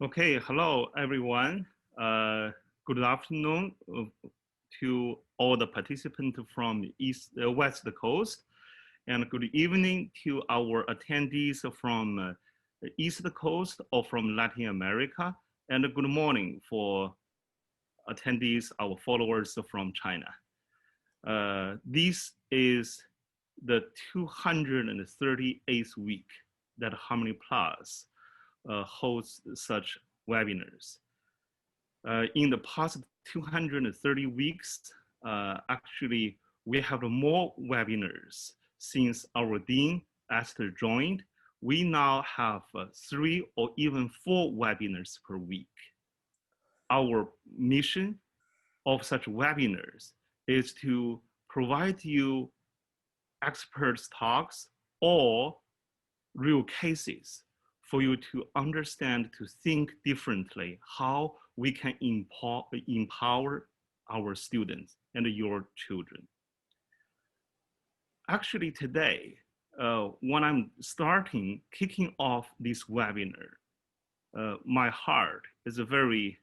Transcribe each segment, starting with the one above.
Okay, hello everyone. Good afternoon to all the participants from West Coast, and good evening to our attendees from East Coast or from Latin America, and good morning for attendees, our followers from China. This is the 238th week that Harmony Plus hosts such webinars. In the past 230 weeks, actually, we have more webinars since our Dean, Esther, joined. We now have 3 or even 4 webinars per week. Our mission of such webinars is to provide you experts talks or real cases for you to understand, to think differently, how we can empower our students and your children. Actually today, when I'm kicking off this webinar, my heart is very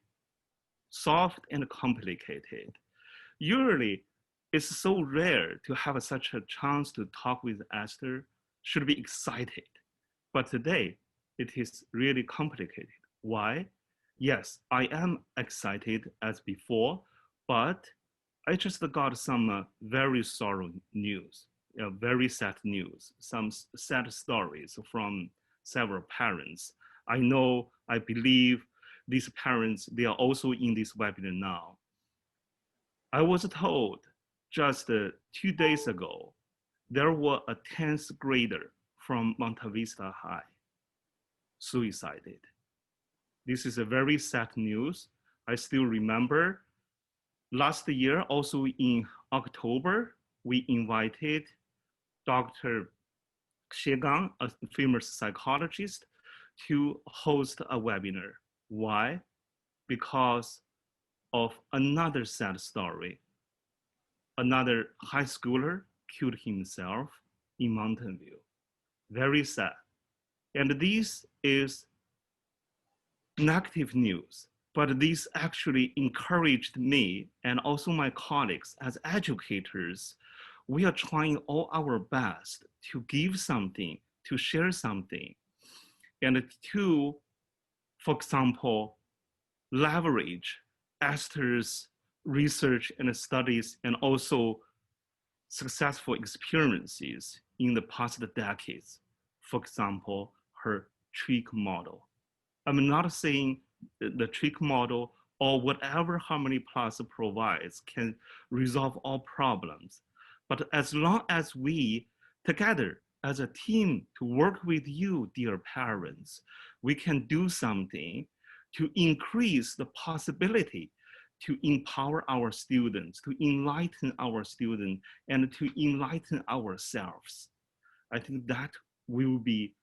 soft and complicated. Usually, it's so rare to have such a chance to talk with Esther, should be excited. But today, it is really complicated. Why? Yes, I am excited as before, but I just got some very sorrow news, very sad news, some sad stories from several parents. I believe these parents, they are also in this webinar now. I was told just 2 days ago, there was a 10th grader from Monta Vista High suicided. This is a very sad news. I still remember last year, also in October, we invited Dr. Xie Gang, a famous psychologist, to host a webinar. Why? Because of another sad story. Another high schooler killed himself in Mountain View. Very sad. And this is negative news, but this actually encouraged me and also my colleagues as educators. We are trying all our best to give something, to share something, and to, for example, leverage Esther's research and studies and also successful experiences in the past decades. For example, her trick model. I'm not saying the trick model or whatever Harmony Plus provides can resolve all problems. But as long as we together as a team to work with you, dear parents, we can do something to increase the possibility to empower our students, to enlighten our students, and to enlighten ourselves. I think that will be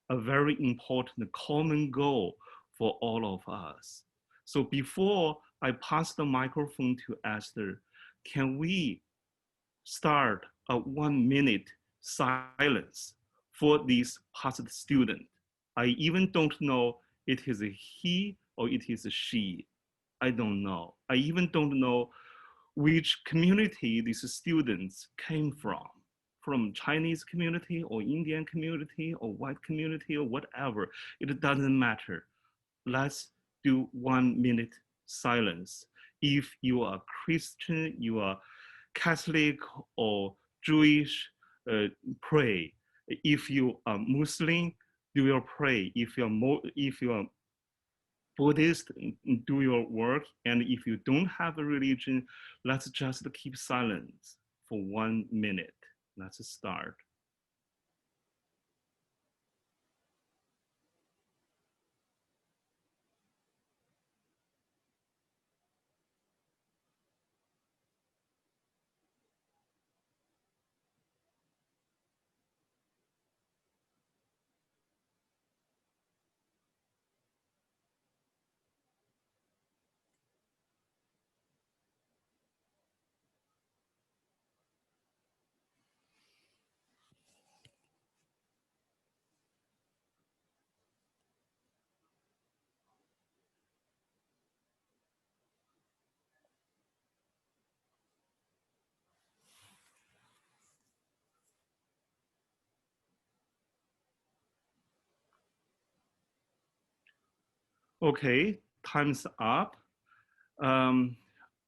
a very important common goal for all of us. So before I pass the microphone to Esther, can we start a 1-minute silence for this past student? I even don't know it is a he or it is a she. I don't know. I even don't know which community these students came from Chinese community or Indian community or white community or whatever. It doesn't matter. Let's do 1-minute silence. If you are Christian, you are Catholic or Jewish, pray. If you are Muslim, do your pray. If you are Buddhist, do your work. And if you don't have a religion, let's just keep silence for 1 minute. Let's start. Okay, time's up.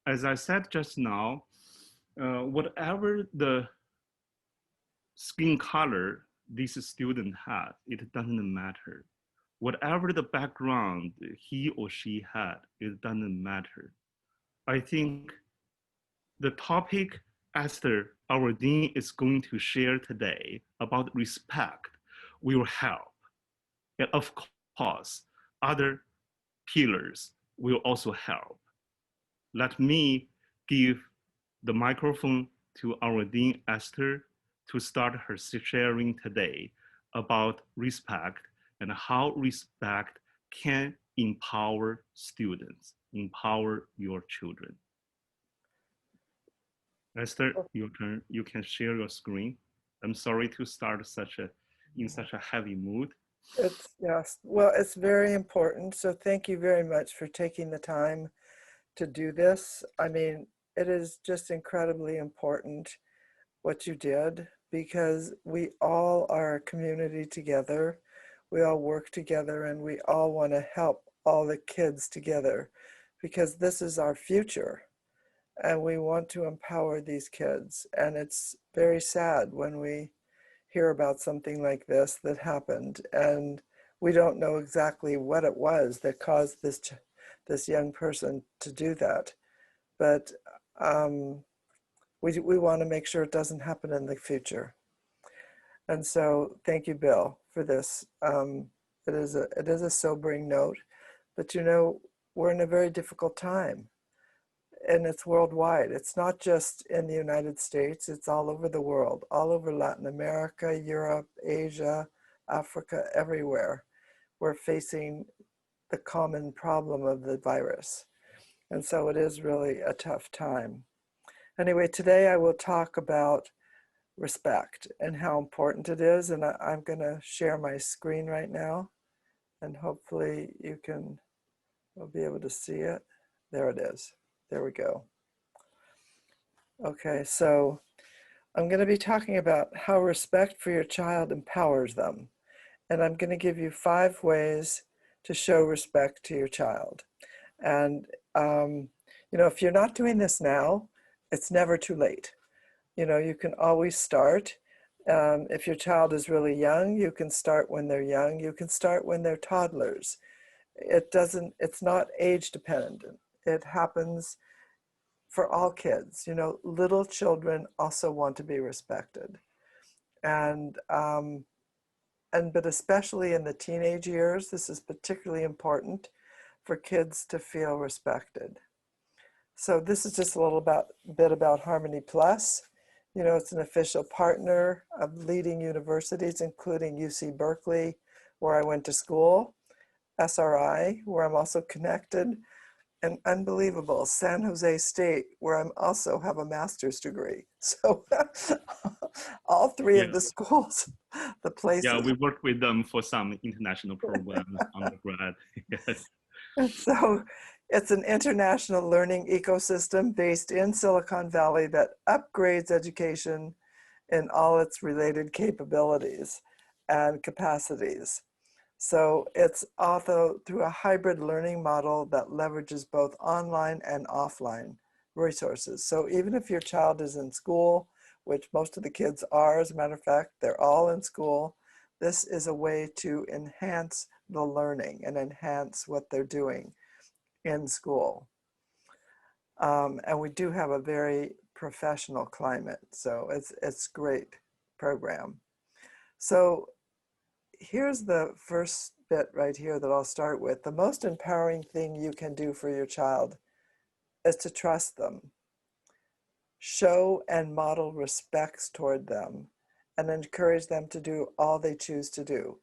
As I said just now, whatever the skin color this student had, it doesn't matter. Whatever the background he or she had, it doesn't matter. I think the topic Esther, our dean, is going to share today about respect will help. And of course, other pillars will also help. Let me give the microphone to our dean, Esther, to start her sharing today about respect and how respect can empower students, empower your children. Esther, your turn. You can share your screen. I'm sorry to start in such a heavy mood. Yes, well, it's very important. So thank you very much for taking the time to do this. I mean, it is just incredibly important what you did, because we all are a community together. We all work together, and we all want to help all the kids together, because this is our future. And we want to empower these kids. And it's very sad when we hear about something like this that happened, and we don't know exactly what it was that caused this young person to do that. But we want to make sure it doesn't happen in the future. And so thank you, Bill, for this. It is a sobering note, but you know, we're in a very difficult time. And it's worldwide. It's not just in the United States, it's all over the world, all over Latin America, Europe, Asia, Africa, everywhere. We're facing the common problem of the virus. And so it is really a tough time. Anyway, today I will talk about respect and how important it is. And I'm going to share my screen right now. And hopefully we'll be able to see it. There it is. There we go. Okay, so I'm going to be talking about how respect for your child empowers them. And I'm going to give you 5 ways to show respect to your child. And, you know, if you're not doing this now, it's never too late. You know, you can always start. If your child is really young, you can start when they're young. You can start when they're toddlers. It's not age dependent. It happens for all kids. You know, little children also want to be respected. But especially in the teenage years, this is particularly important for kids to feel respected. So this is just a little bit about Harmony Plus. You know, it's an official partner of leading universities, including UC Berkeley, where I went to school, SRI, where I'm also connected, and unbelievable, San Jose State, where I also have a master's degree. So all 3 of the schools, the places. Yeah, we work with them for some international programs, undergrad. Yes. And so it's an international learning ecosystem based in Silicon Valley that upgrades education in all its related capabilities and capacities. So it's also through a hybrid learning model that leverages both online and offline resources. So even if your child is in school, which most of the kids are, as a matter of fact, they're all in school, this is a way to enhance the learning and enhance what they're doing in school. And we do have a very professional climate, so it's a great program. So here's the first bit right here that I'll start with. The most empowering thing you can do for your child is to trust them. Show and model respects toward them and encourage them to do all they choose to do.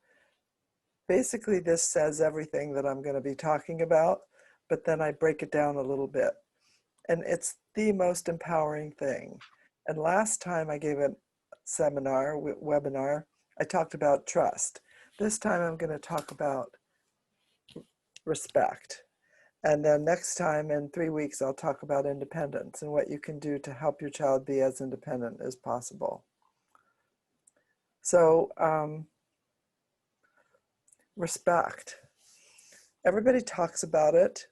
Basically, this says everything that I'm going to be talking about, but then I break it down a little bit. And it's the most empowering thing. And last time I gave a webinar, I talked about trust. This time I'm going to talk about respect. And then next time, in 3 weeks, I'll talk about independence and what you can do to help your child be as independent as possible. So respect. everybody talks about it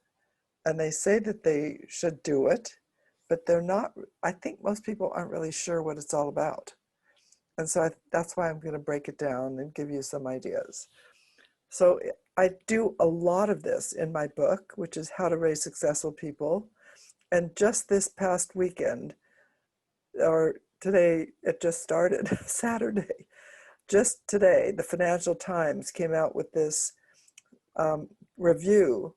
and they say that they should do it, but they're not, I think most people aren't really sure what it's all about. And so that's why I'm going to break it down and give you some ideas. So I do a lot of this in my book, which is How to Raise Successful People. And just this past weekend, or today, it just started, Saturday, just today, the Financial Times came out with this review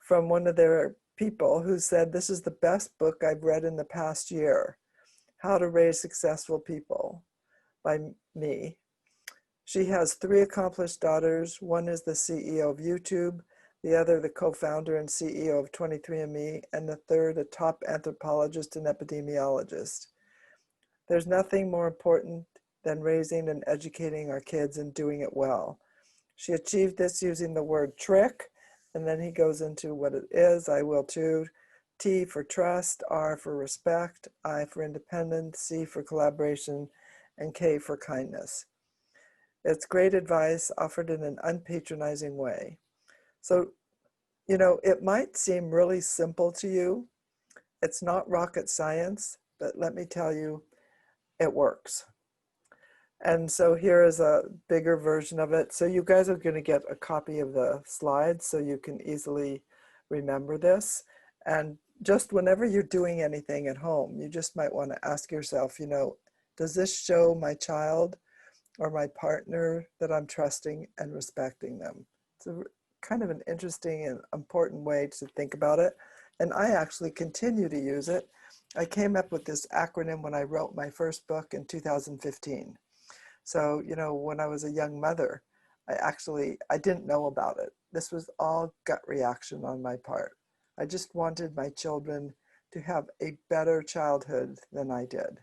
from one of their people who said, this is the best book I've read in the past year, How to Raise Successful People, by me. She has 3 accomplished daughters. One is the CEO of YouTube, the other the co-founder and CEO of 23andMe, and the third a top anthropologist and epidemiologist. There's nothing more important than raising and educating our kids and doing it well. She achieved this using the word trick, and then he goes into what it is. I will too. T for trust, R for respect, I for independence, C for collaboration, and K for kindness. It's great advice offered in an unpatronizing way. So, it might seem really simple to you. It's not rocket science, but let me tell you, it works. And so here is a bigger version of it. So you guys are going to get a copy of the slides so you can easily remember this. And just whenever you're doing anything at home, you just might want to ask yourself, does this show my child or my partner that I'm trusting and respecting them? It's a kind of an interesting and important way to think about it. And I actually continue to use it. I came up with this acronym when I wrote my first book in 2015. So, when I was a young mother, I didn't know about it. This was all gut reaction on my part. I just wanted my children to have a better childhood than I did.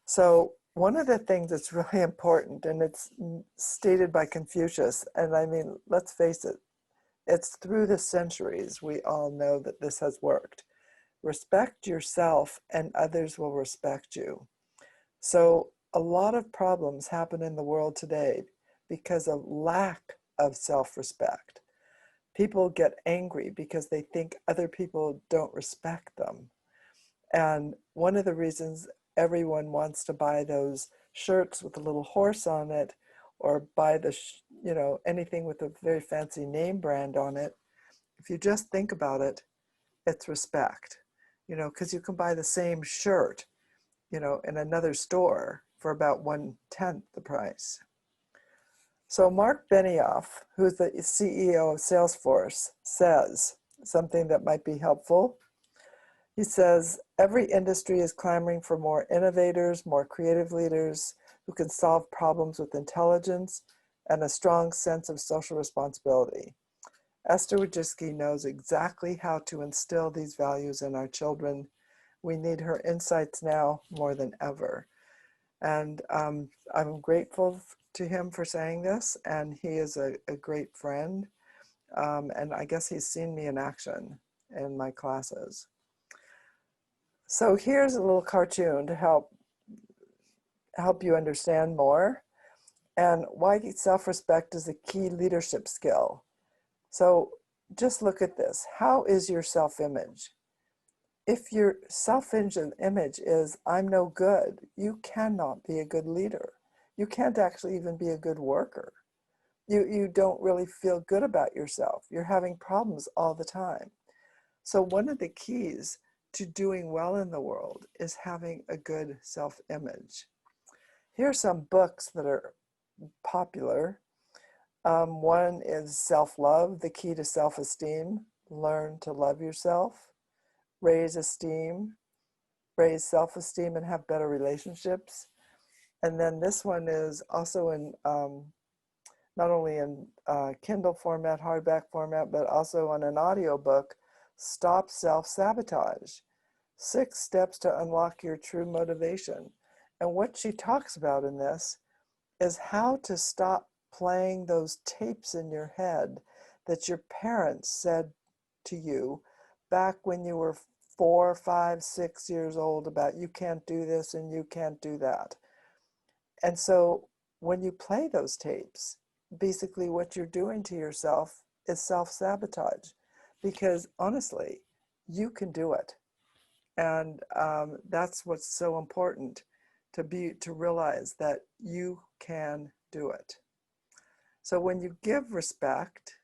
So one of the things that's really important, and it's stated by Confucius, and I mean, let's face it, it's through the centuries we all know that this has worked. Respect yourself and others will respect you. So a lot of problems happen in the world today because of lack of self-respect. People get angry because they think other people don't respect them. And one of the reasons everyone wants to buy those shirts with a little horse on it, or buy anything with a very fancy name brand on it, if you just think about it, it's respect. Because you can buy the same shirt, in another store for about 1/10 the price. So Mark Benioff, who's the CEO of Salesforce, says something that might be helpful. He says, every industry is clamoring for more innovators, more creative leaders who can solve problems with intelligence and a strong sense of social responsibility. Esther Wojcicki knows exactly how to instill these values in our children. We need her insights now more than ever. And I'm grateful to him for saying this, and he is a great friend. And I guess he's seen me in action in my classes. So here's a little cartoon to help you understand more, and why self-respect is a key leadership skill. So just look at this. How is your self-image? If your self-image is, I'm no good, you cannot be a good leader. You can't actually even be a good worker. You don't really feel good about yourself. You're having problems all the time. So one of the keys to doing well in the world is having a good self-image. Here are some books that are popular. One is Self-Love, The Key to Self-Esteem, Learn to Love Yourself, Raise Self-Esteem and Have Better Relationships. And then this one is also in, not only in Kindle format, hardback format, but also on an audiobook, Stop Self-Sabotage, 6 Steps to Unlock Your True Motivation. And what she talks about in this is how to stop playing those tapes in your head that your parents said to you back when you were 4, 5, 6 years old about you can't do this and you can't do that. And so when you play those tapes, basically what you're doing to yourself is self-sabotage, because honestly, you can do it. And that's what's so important, to realize that you can do it. So when you give respect,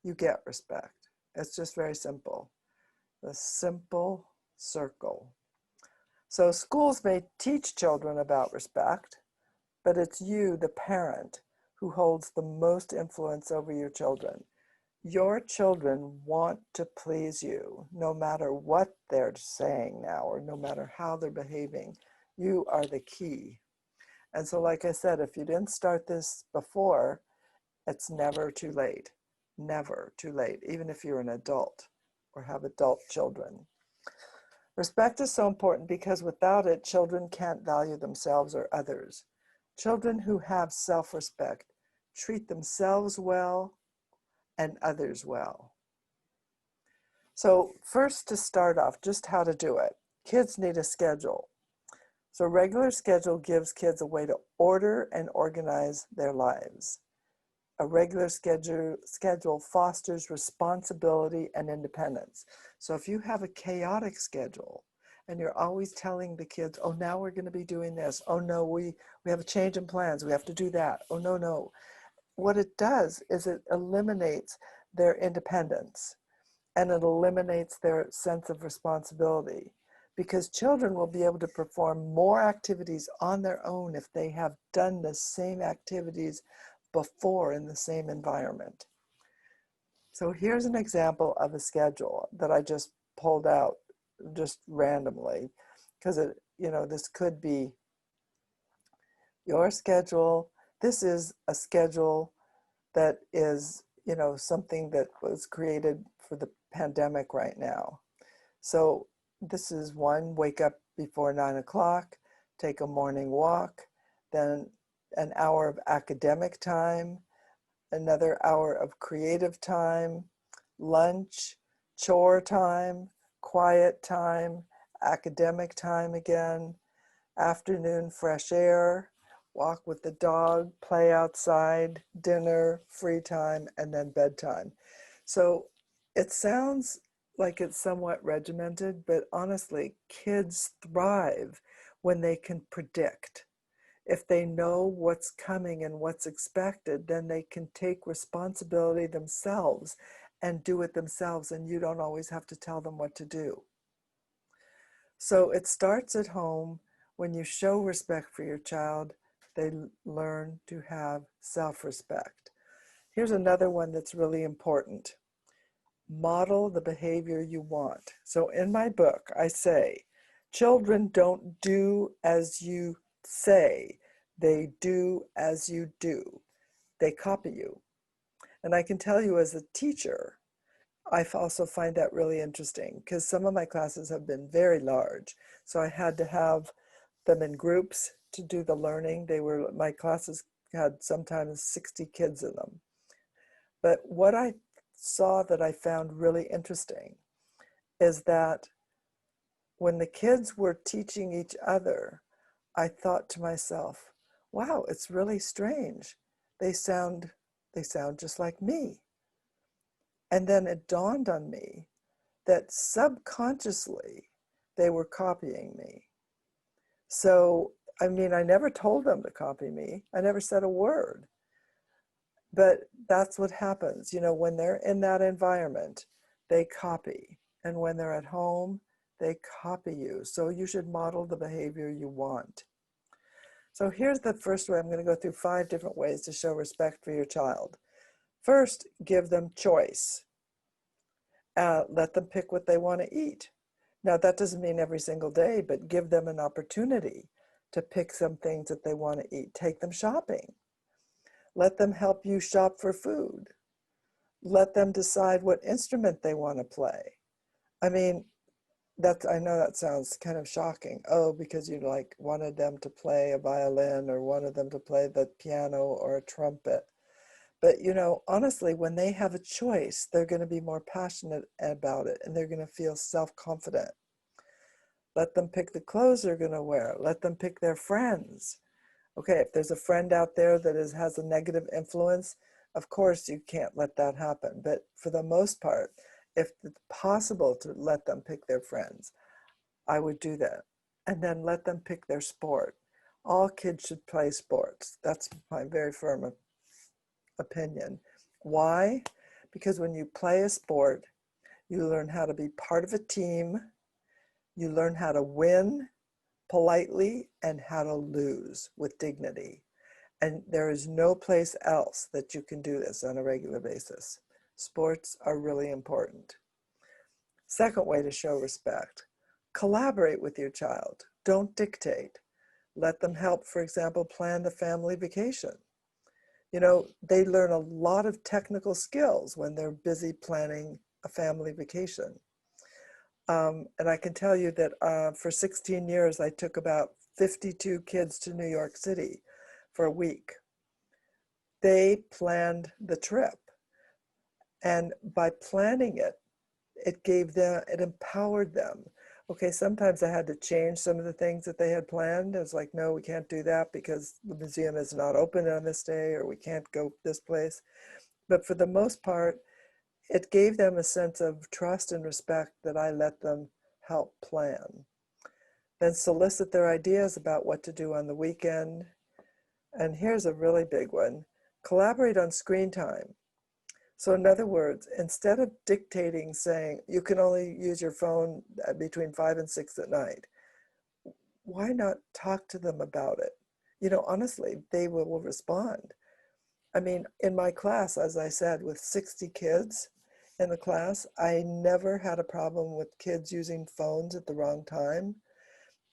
you get respect. It's just very simple. The simple circle. So schools may teach children about respect, but it's you, the parent, who holds the most influence over your children. Your children want to please you, no matter what they're saying now, or no matter how they're behaving. You are the key. And so, like I said, if you didn't start this before, it's never too late. Never too late, even if you're an adult or have adult children. Respect is so important because without it, children can't value themselves or others. Children who have self-respect treat themselves well and others well. So first, to start off, just how to do it. Kids need a schedule. So a regular schedule gives kids a way to order and organize their lives. A regular schedule fosters responsibility and independence. So if you have a chaotic schedule and you're always telling the kids, oh, now we're going to be doing this. Oh, no, we have a change in plans. We have to do that. Oh, no. What it does is it eliminates their independence, and it eliminates their sense of responsibility, because children will be able to perform more activities on their own if they have done the same activities before in the same environment. So here's an example of a schedule that I just pulled out just randomly, because this could be your schedule. This is a schedule that is, something that was created for the pandemic right now. So this is one: wake up before 9 o'clock, take a morning walk, then an hour of academic time, another hour of creative time, lunch, chore time, quiet time, academic time again, afternoon fresh air, walk with the dog, play outside, dinner, free time, and then bedtime. So it sounds like it's somewhat regimented, but honestly, kids thrive when they can predict. If they know what's coming and what's expected, then they can take responsibility themselves and do it themselves, and you don't always have to tell them what to do. So it starts at home. When you show respect for your child, they learn to have self-respect. Here's another one that's really important. Model the behavior you want. So in my book, I say, children don't do as you say, they do as you do. They copy you. And I can tell you, as a teacher, I also find that really interesting, because some of my classes have been very large. So I had to have them in groups to do the learning. My classes had sometimes 60 kids in them. But what I saw that I found really interesting is that when the kids were teaching each other, I thought to myself, wow, it's really strange. They sound just like me. And then it dawned on me that subconsciously they were copying me. So, I never told them to copy me. I never said a word. But that's what happens. When they're in that environment, they copy. And when they're at home, they copy you. So you should model the behavior you want. So here's the first way. I'm going to go through 5 different ways to show respect for your child. First, give them choice. Let them pick what they want to eat. Now, that doesn't mean every single day, but give them an opportunity to pick some things that they want to eat. Take them shopping. Let them help you shop for food. Let them decide what instrument they want to play. I know that sounds kind of shocking. Oh, because you wanted them to play a violin or wanted them to play the piano or a trumpet. But honestly, when they have a choice, they're going to be more passionate about it, and they're going to feel self-confident. Let them pick the clothes they're going to wear. Let them pick their friends. Okay, if there's a friend out there that has a negative influence, Of course, you can't let that happen, but for the most part, if it's possible to let them pick their friends, I would do that. And then let them pick their sport. All kids should play sports. That's my very firm opinion. Why? Because when you play a sport, you learn how to be part of a team, you learn how to win politely and how to lose with dignity. And there is no place else that you can do this on a regular basis. Sports are really important. Second way to show respect, collaborate with your child. Don't dictate. Let them help, for example, plan the family vacation. You know, they learn a lot of technical skills when they're busy planning a family vacation. And I can tell you that for 16 years, I took about 52 kids to New York City for a week. They planned the trip. And by planning it, it empowered them. Okay, sometimes I had to change some of the things that they had planned. I was like, no, we can't do that because the museum is not open on this day, or we can't go this place. But for the most part, it gave them a sense of trust and respect that I let them help plan. Then solicit their ideas about what to do on the weekend. And here's a really big one. Collaborate on screen time. So in other words, instead of dictating, saying, you can only use your phone between 5 and 6 at night, why not talk to them about it? You know, honestly, they will respond. I mean, in my class, as I said, with 60 kids in the class, I never had a problem with kids using phones at the wrong time.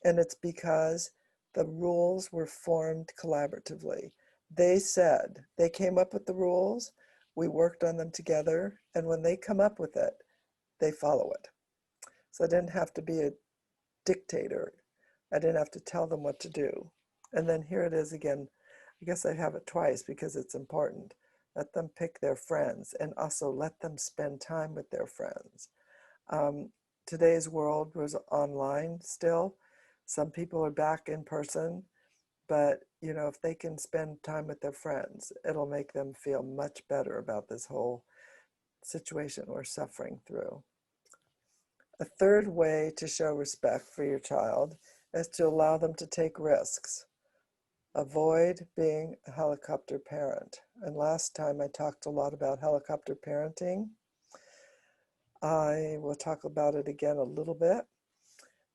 And it's because the rules were formed collaboratively. They came up with the rules, we worked on them together, and when they come up with it, they follow it. So I didn't have to be a dictator. I didn't have to tell them what to do. And then here it is again. I guess I have it twice because it's important. Let them pick their friends, and also let them spend time with their friends. Today's world was online still. Some people are back in person, but you know, if they can spend time with their friends, it'll make them feel much better about this whole situation we're suffering through. A third way to show respect for your child is to allow them to take risks. Avoid being a helicopter parent. And last time I talked a lot about helicopter parenting. I will talk about it again a little bit.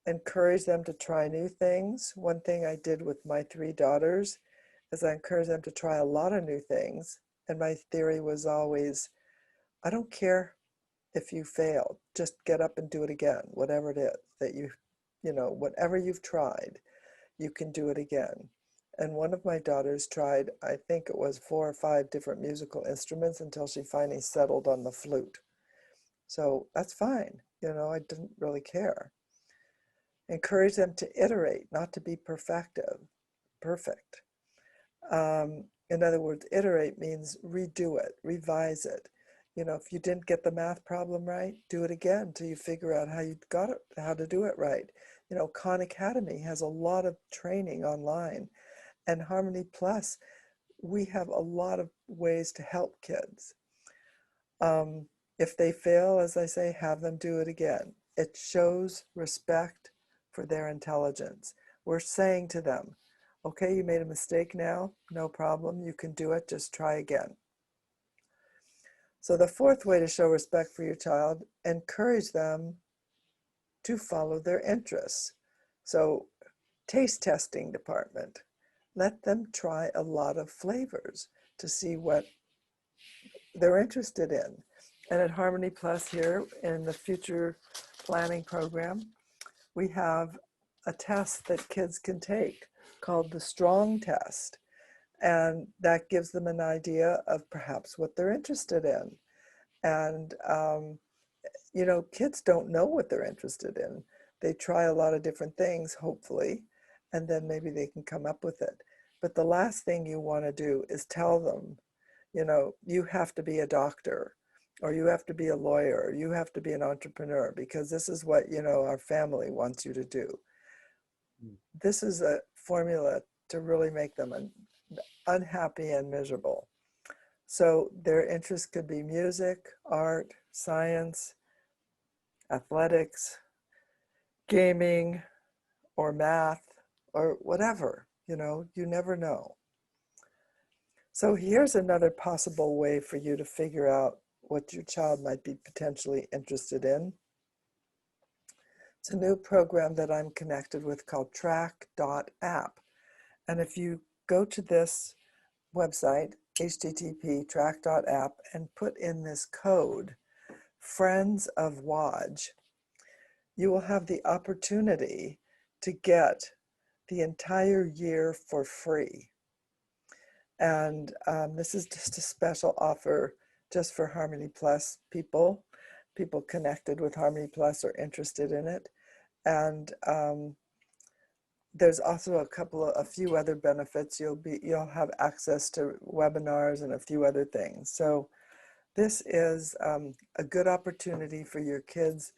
Encourage them to try new things. One thing I did with my 3 daughters is I encouraged them to try a lot of new things. And my theory was always, I don't care if you fail, just get up and do it again, whatever it is that you know, whatever you've tried, you can do it again. And one of my daughters tried, I think it was 4 or 5 different musical instruments until she finally settled on the flute. So that's fine. You know, I didn't really care. Encourage them to iterate, not to be perfect. In other words, iterate means redo it, revise it. You know, if you didn't get the math problem right, do it again until you figure out how to do it right. You know, Khan Academy has a lot of training online, and Harmony Plus, we have a lot of ways to help kids. If they fail, as I say, have them do it again. It shows respect for their intelligence. We're saying to them, okay, you made a mistake now, no problem, you can do it, just try again. So the fourth way to show respect for your child, encourage them to follow their interests. So taste testing department, let them try a lot of flavors to see what they're interested in. And at Harmony Plus here in the future planning program, we have a test that kids can take called the Strong Test. And that gives them an idea of perhaps what they're interested in. And, you know, kids don't know what they're interested in. They try a lot of different things, hopefully, and then maybe they can come up with it. But the last thing you want to do is tell them, you know, you have to be a doctor, or you have to be a lawyer, or you have to be an entrepreneur, because this is what, you know, our family wants you to do. This is a formula to really make them unhappy and miserable. So their interests could be music, art, science, athletics, gaming, or math, or whatever, you never know. So here's another possible way for you to figure out what your child might be potentially interested in. It's a new program that I'm connected with called track.app. And if you go to this website, http track.app, and put in this code, Friends of Woj, you will have the opportunity to get the entire year for free. And this is just a special offer just for Harmony Plus people connected with Harmony Plus or interested in it. And there's also a few other benefits. You'll have access to webinars and a few other things. So this is a good opportunity for your kids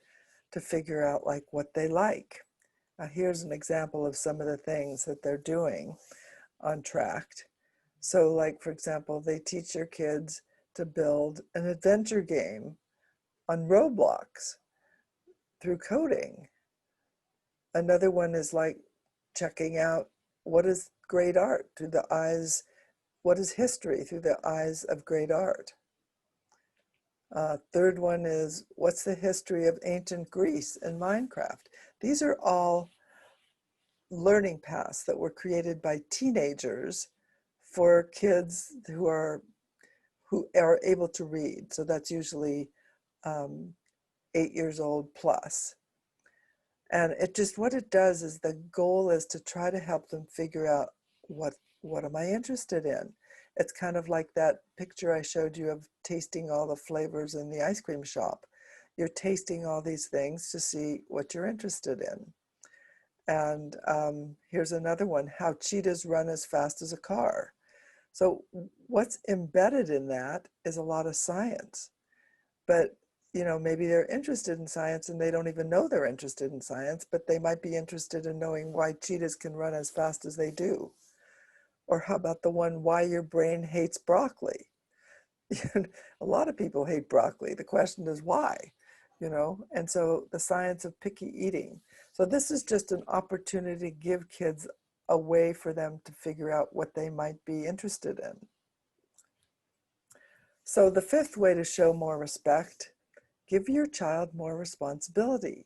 to figure out like what they like. Here's an example of some of the things that they're doing on Tract. So like, for example, they teach their kids to build an adventure game on Roblox through coding. Another one is like checking out what is great art through the eyes, what is history through the eyes of great art. Third one is what's the history of ancient Greece and Minecraft. These are all learning paths that were created by teenagers for kids who are able to read. So that's usually 8 years old plus. And what it does is the goal is to try to help them figure out what am I interested in? It's kind of like that picture I showed you of tasting all the flavors in the ice cream shop. You're tasting all these things to see what you're interested in. And here's another one, how cheetahs run as fast as a car. So what's embedded in that is a lot of science. But maybe they're interested in science and they don't even know they're interested in science, but they might be interested in knowing why cheetahs can run as fast as they do. Or how about the one, why your brain hates broccoli? A lot of people hate broccoli. The question is why, and so the science of picky eating. So this is just an opportunity to give kids a way for them to figure out what they might be interested in. So the fifth way to show more respect, give your child more responsibility.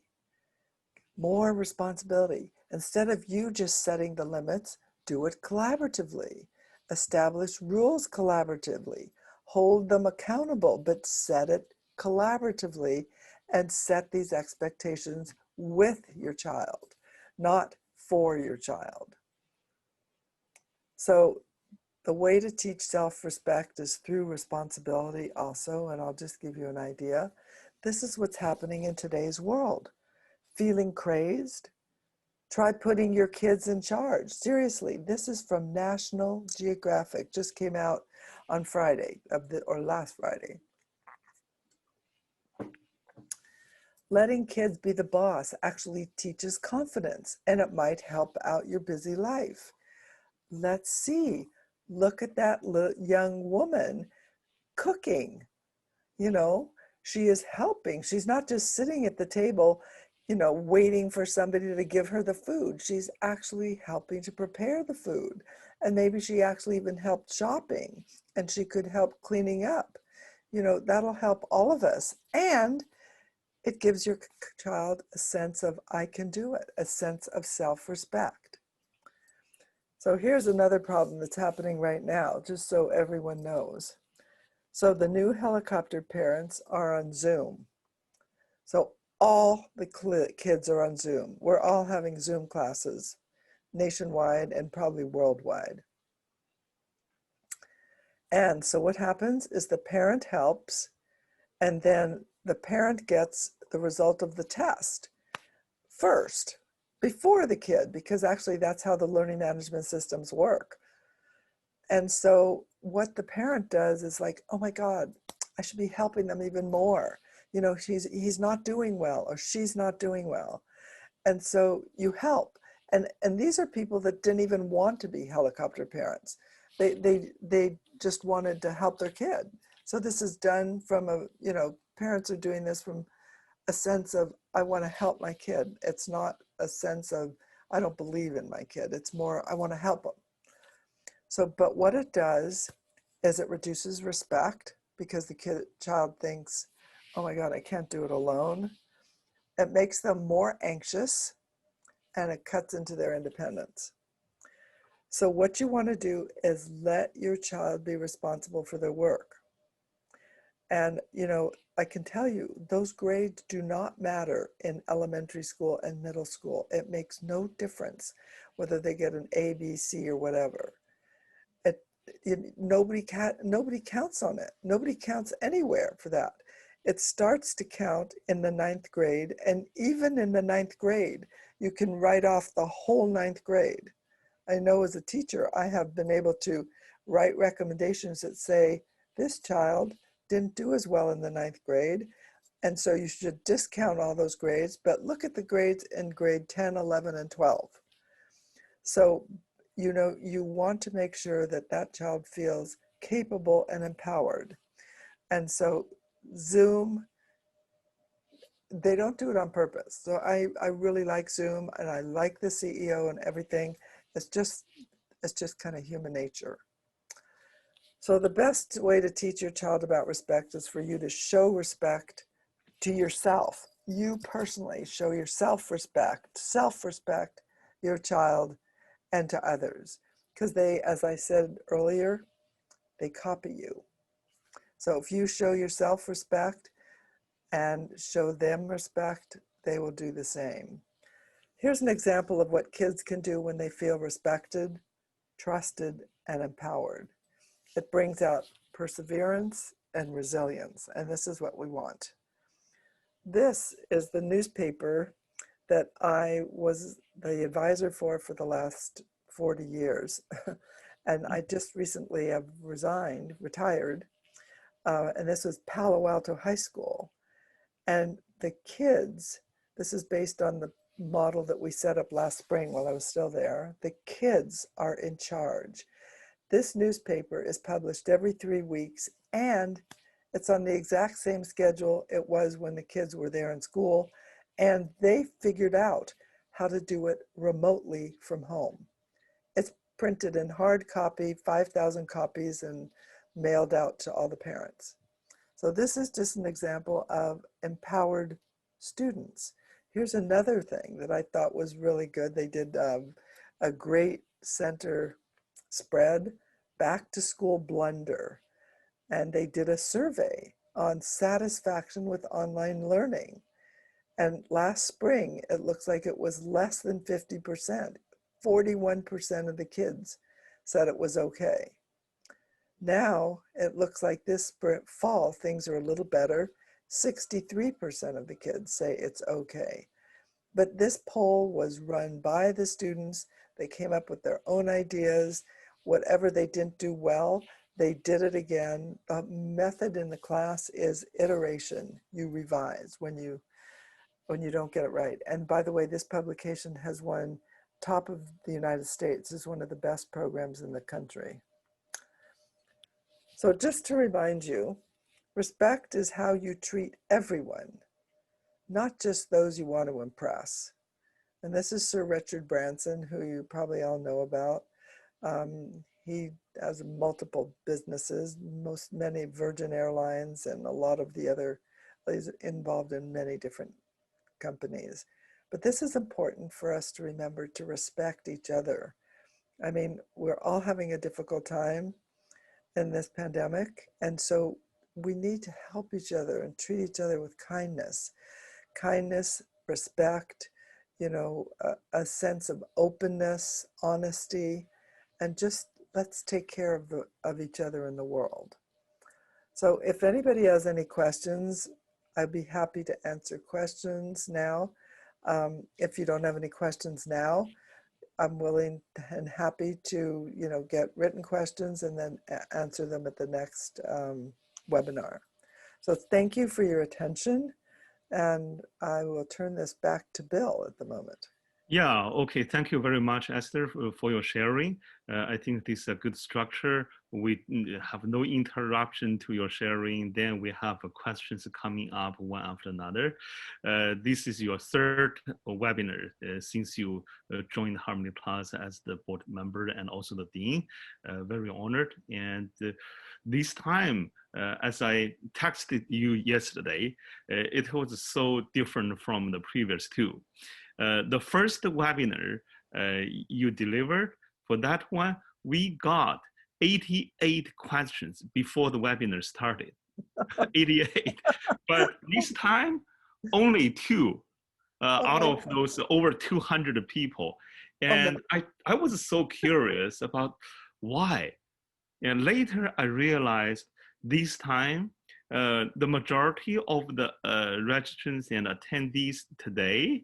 More responsibility. Instead of you just setting the limits, do it collaboratively. Establish rules collaboratively. Hold them accountable, but set it collaboratively and set these expectations with your child, not for your child. So the way to teach self-respect is through responsibility also, and I'll just give you an idea. This is what's happening in today's world. Feeling crazed? Try putting your kids in charge. Seriously, this is from National Geographic, just came out on Friday, or last Friday. Letting kids be the boss actually teaches confidence, and it might help out your busy life. Let's see. Look at that young woman cooking. She is helping. She's not just sitting at the table, waiting for somebody to give her the food. She's actually helping to prepare the food. And maybe she actually even helped shopping, and she could help cleaning up. That'll help all of us. And it gives your child a sense of, I can do it, a sense of self-respect. So here's another problem that's happening right now, just so everyone knows. So the new helicopter parents are on Zoom. So all the kids are on Zoom. We're all having Zoom classes nationwide and probably worldwide. And so what happens is the parent helps, and then the parent gets the result of the test first, before the kid, because actually that's how the learning management systems work. And so what the parent does is like, oh my God, I should be helping them even more. He's not doing well, or she's not doing well. And so you help. And these are people that didn't even want to be helicopter parents. They just wanted to help their kid. So this is done from parents are doing this from a sense of, I want to help my kid. It's not a sense of, I don't believe in my kid. It's more, I want to help them. So, but what it does is it reduces respect because the child thinks, oh my God, I can't do it alone. It makes them more anxious and it cuts into their independence. So what you want to do is let your child be responsible for their work. And, I can tell you, those grades do not matter in elementary school and middle school. It makes no difference whether they get an A, B, C, or whatever. Nobody counts on it. Nobody counts anywhere for that. It starts to count in the 9th grade. And even in the 9th grade, you can write off the whole 9th grade. I know as a teacher, I have been able to write recommendations that say, this child didn't do as well in the 9th grade, and so you should discount all those grades, but look at the grades in grade 10, 11, and 12. So, you want to make sure that that child feels capable and empowered. And so Zoom, they don't do it on purpose. So I really like Zoom, and I like the CEO and everything. It's just kind of human nature. So the best way to teach your child about respect is for you to show respect to yourself. You personally show your self-respect, your child, and to others. Because they, as I said earlier, they copy you. So if you show your self-respect and show them respect, they will do the same. Here's an example of what kids can do when they feel respected, trusted, and empowered. It brings out perseverance and resilience, and this is what we want. This is the newspaper that I was the advisor for the last 40 years. And I just recently have retired, and this was Palo Alto High School. And the kids, this is based on the model that we set up last spring while I was still there, the kids are in charge. This newspaper is published every 3 weeks, and it's on the exact same schedule it was when the kids were there in school, and they figured out how to do it remotely from home. It's printed in hard copy, 5,000 copies, and mailed out to all the parents. So this is just an example of empowered students. Here's another thing that I thought was really good. They did a great center spread, back to school blunder, and they did a survey on satisfaction with online learning. And last spring, it looks like it was less than 50%. 41% of the kids said it was okay. Now, it looks like this fall, things are a little better. 63% of the kids say it's okay. But this poll was run by the students. They came up with their own ideas. Whatever they didn't do well, they did it again. The method in the class is iteration. You revise when you don't get it right. And by the way, this publication has won top of the United States. It's one of the best programs in the country. So just to remind you, respect is how you treat everyone, not just those you want to impress. And this is Sir Richard Branson, who you probably all know about. He has multiple businesses, many Virgin Airlines and a lot of the other, he's involved in many different companies. But this is important for us to remember, to respect each other. I mean, we're all having a difficult time in this pandemic, and so we need to help each other and treat each other with kindness, respect, a sense of openness, honesty, and just let's take care of each other in the world. So if anybody has any questions, I'd be happy to answer questions now. If you don't have any questions now, I'm willing and happy to, get written questions and then answer them at the next webinar. So thank you for your attention, and I will turn this back to Bill at the moment. Yeah, okay. Thank you very much, Esther, for your sharing. I think this is a good structure. We have no interruption to your sharing. Then we have questions coming up one after another. This is your third webinar since you joined Harmony Plus as the board member and also the dean. Very honored. And this time, as I texted you yesterday, it was so different from the previous two. The first webinar you delivered, for that one, we got 88 questions before the webinar started. 88. But this time, only two out of those over 200 people. And I was so curious about why. And later I realized this time, the majority of the registrants and attendees today,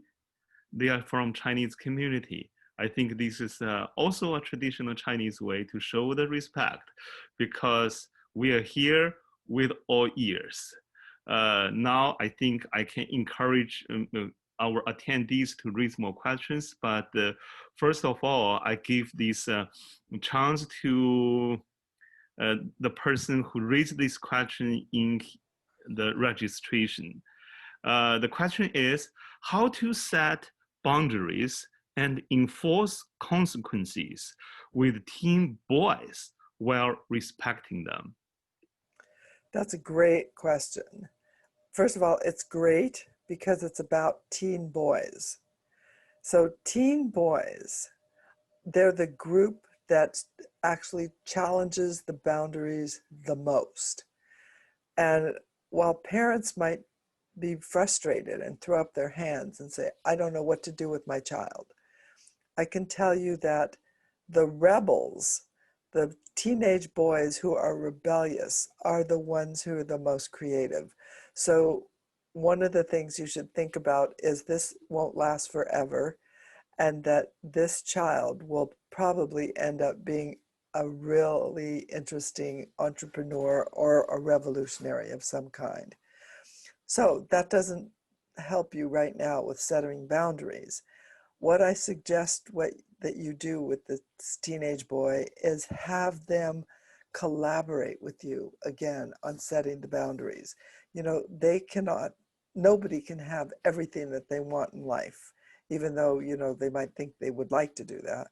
they are from Chinese community. I think this is also a traditional Chinese way to show the respect because we are here with all ears. Now I think I can encourage our attendees to raise more questions, but first of all, I give this chance to the person who raised this question in the registration. The question is how to set boundaries and enforce consequences with teen boys while respecting them? That's a great question. First of all, it's great because it's about teen boys. So teen boys, they're the group that actually challenges the boundaries the most. And while parents might be frustrated and throw up their hands and say, I don't know what to do with my child, I can tell you that the rebels, the teenage boys who are rebellious, are the ones who are the most creative. So one of the things you should think about is this won't last forever, and that this child will probably end up being a really interesting entrepreneur or a revolutionary of some kind. So that doesn't help you right now with setting boundaries. What I suggest that you do with this teenage boy is have them collaborate with you again on setting the boundaries. You know, nobody can have everything that they want in life, even though, you know, they might think they would like to do that.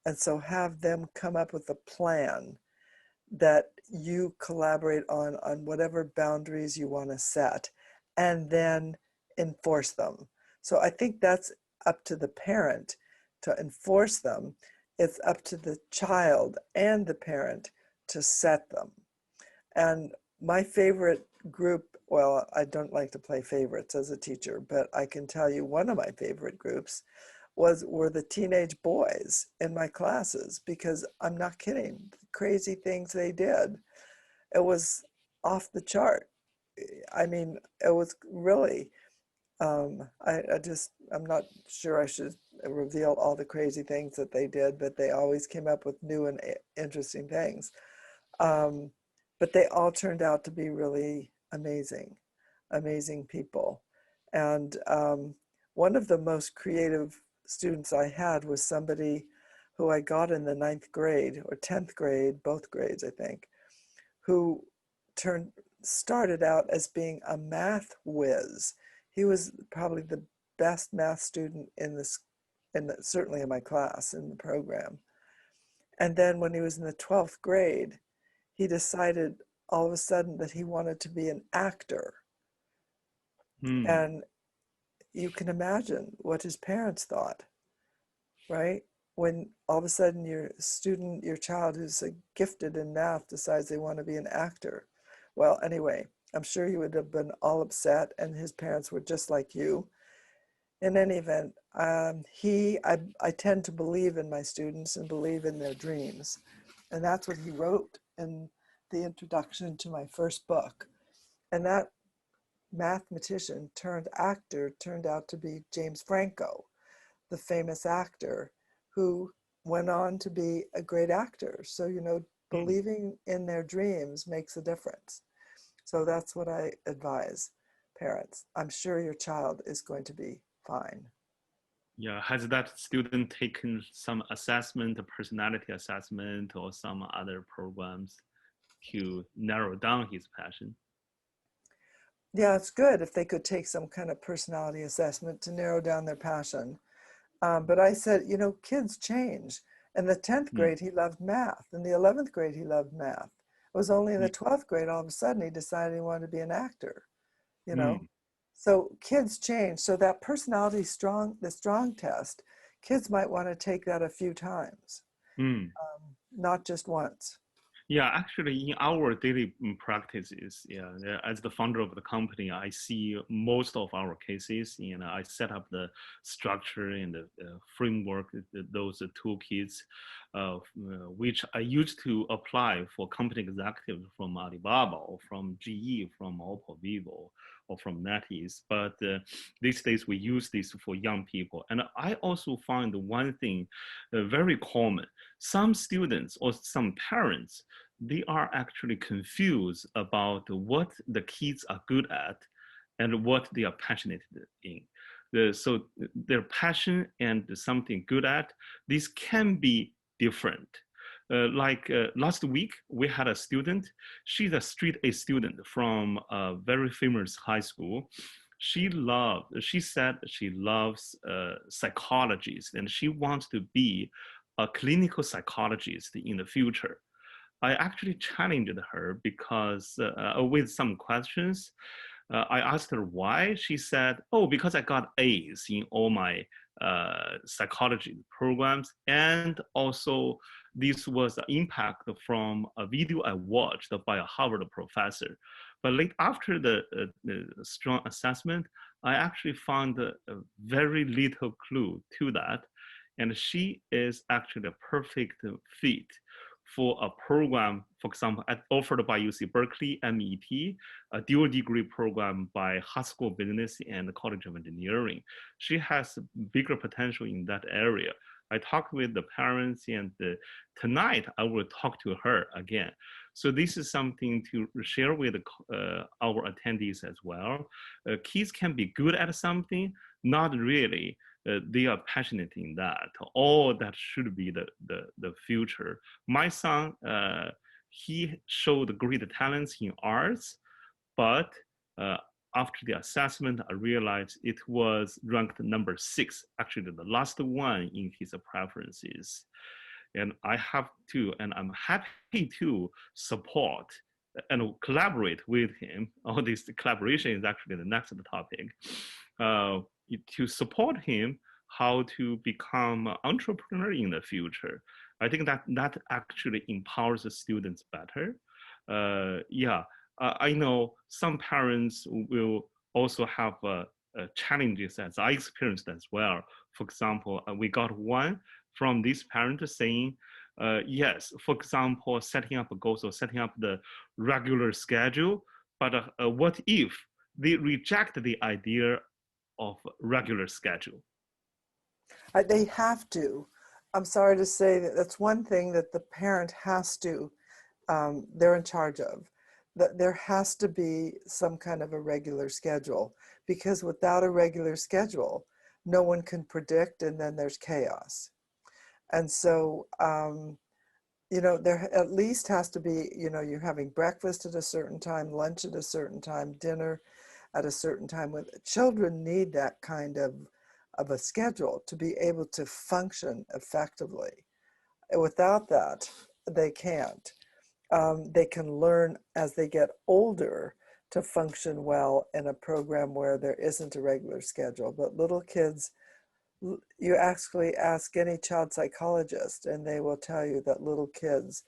And so have them come up with a plan that you collaborate on whatever boundaries you want to set, and then enforce them. So I think that's up to the parent to enforce them. It's up to the child and the parent to set them. And my favorite group, well, I don't like to play favorites as a teacher, but I can tell you one of my favorite groups were the teenage boys in my classes, because I'm not kidding, the crazy things they did. It was off the chart. I mean, it was really, I'm not sure I should reveal all the crazy things that they did, but they always came up with new and interesting things. But they all turned out to be really amazing people. And one of the most creative students I had was somebody who I got in the 9th grade or 10th grade, both grades, I think, who started out as being a math whiz. He was probably the best math student certainly in my class, in the program. And then when he was in the 12th grade, he decided all of a sudden that he wanted to be an actor. And you can imagine what his parents thought, right? When all of a sudden your child who's gifted in math decides they want to be an actor. Well, anyway, I'm sure he would have been all upset, and his parents were just like you. In any event, I tend to believe in my students and believe in their dreams. And that's what he wrote in the introduction to my first book. And that mathematician turned actor turned out to be James Franco, the famous actor who went on to be a great actor. So, you know, believing in their dreams makes a difference. So that's what I advise parents. I'm sure your child is going to be fine. Yeah, has that student taken some assessment, a personality assessment, or some other programs to narrow down his passion? Yeah, it's good if they could take some kind of personality assessment to narrow down their passion. But I said, you know, kids change. In the 10th Mm, grade, he loved math. In the 11th grade, he loved math. It was only in the mm, 12th grade, all of a sudden, he decided he wanted to be an actor, you know? mm, So kids change. So that personality the strong test, kids might want to take that a few times, mm. not just once. Yeah, actually, in our daily practices, as the founder of the company, I see most of our cases. I set up the structure and the framework, those toolkits, which I used to apply for company executives from Alibaba or from GE, from Oppo, Vivo, or from NetEase. But these days, we use this for young people. And I also find one thing very common. Some students or some parents, they are actually confused about what the kids are good at and what they are passionate in. So their passion and something good at, this can be different. Last week, we had a student. She's a straight A student from a very famous high school. She said she loves psychologists and she wants to be a clinical psychologist in the future. I actually challenged her because with some questions. I asked her why. She said, "Oh, because I got A's in all my psychology programs, and also this was the impact from a video I watched by a Harvard professor." But late after the strong assessment, I actually found a very little clue to that, and she is actually a perfect fit for a program, for example, offered by UC Berkeley, MET, a dual degree program by Haskell Business and the College of Engineering. She has bigger potential in that area. I talked with the parents, and tonight I will talk to her again. So this is something to share with our attendees as well. Kids can be good at something, not really. They are passionate in that. All that should be the future. My son, he showed great talents in arts, but after the assessment, I realized it was ranked number 6, actually the last one in his preferences. And I have to, and I'm happy to support and collaborate with him. All this collaboration is actually the next topic. To support him how to become an entrepreneur in the future. I think that actually empowers the students better. I know some parents will also have challenges as I experienced as well. For example, we got one from this parent saying, yes, for example, setting up goals or setting up the regular schedule, but what if they reject the idea of regular schedule? They have to. I'm sorry to say that that's one thing that the parent has to, they're in charge of. That there has to be some kind of a regular schedule, because without a regular schedule, no one can predict, and then there's chaos. And so, you know, there at least has to be, you know, you're having breakfast at a certain time, lunch at a certain time, dinner at a certain time. With children need that kind of a schedule to be able to function effectively. Without that, they can't. They can learn as they get older to function well in a program where there isn't a regular schedule. But little kids, you actually ask any child psychologist, and they will tell you that little kids,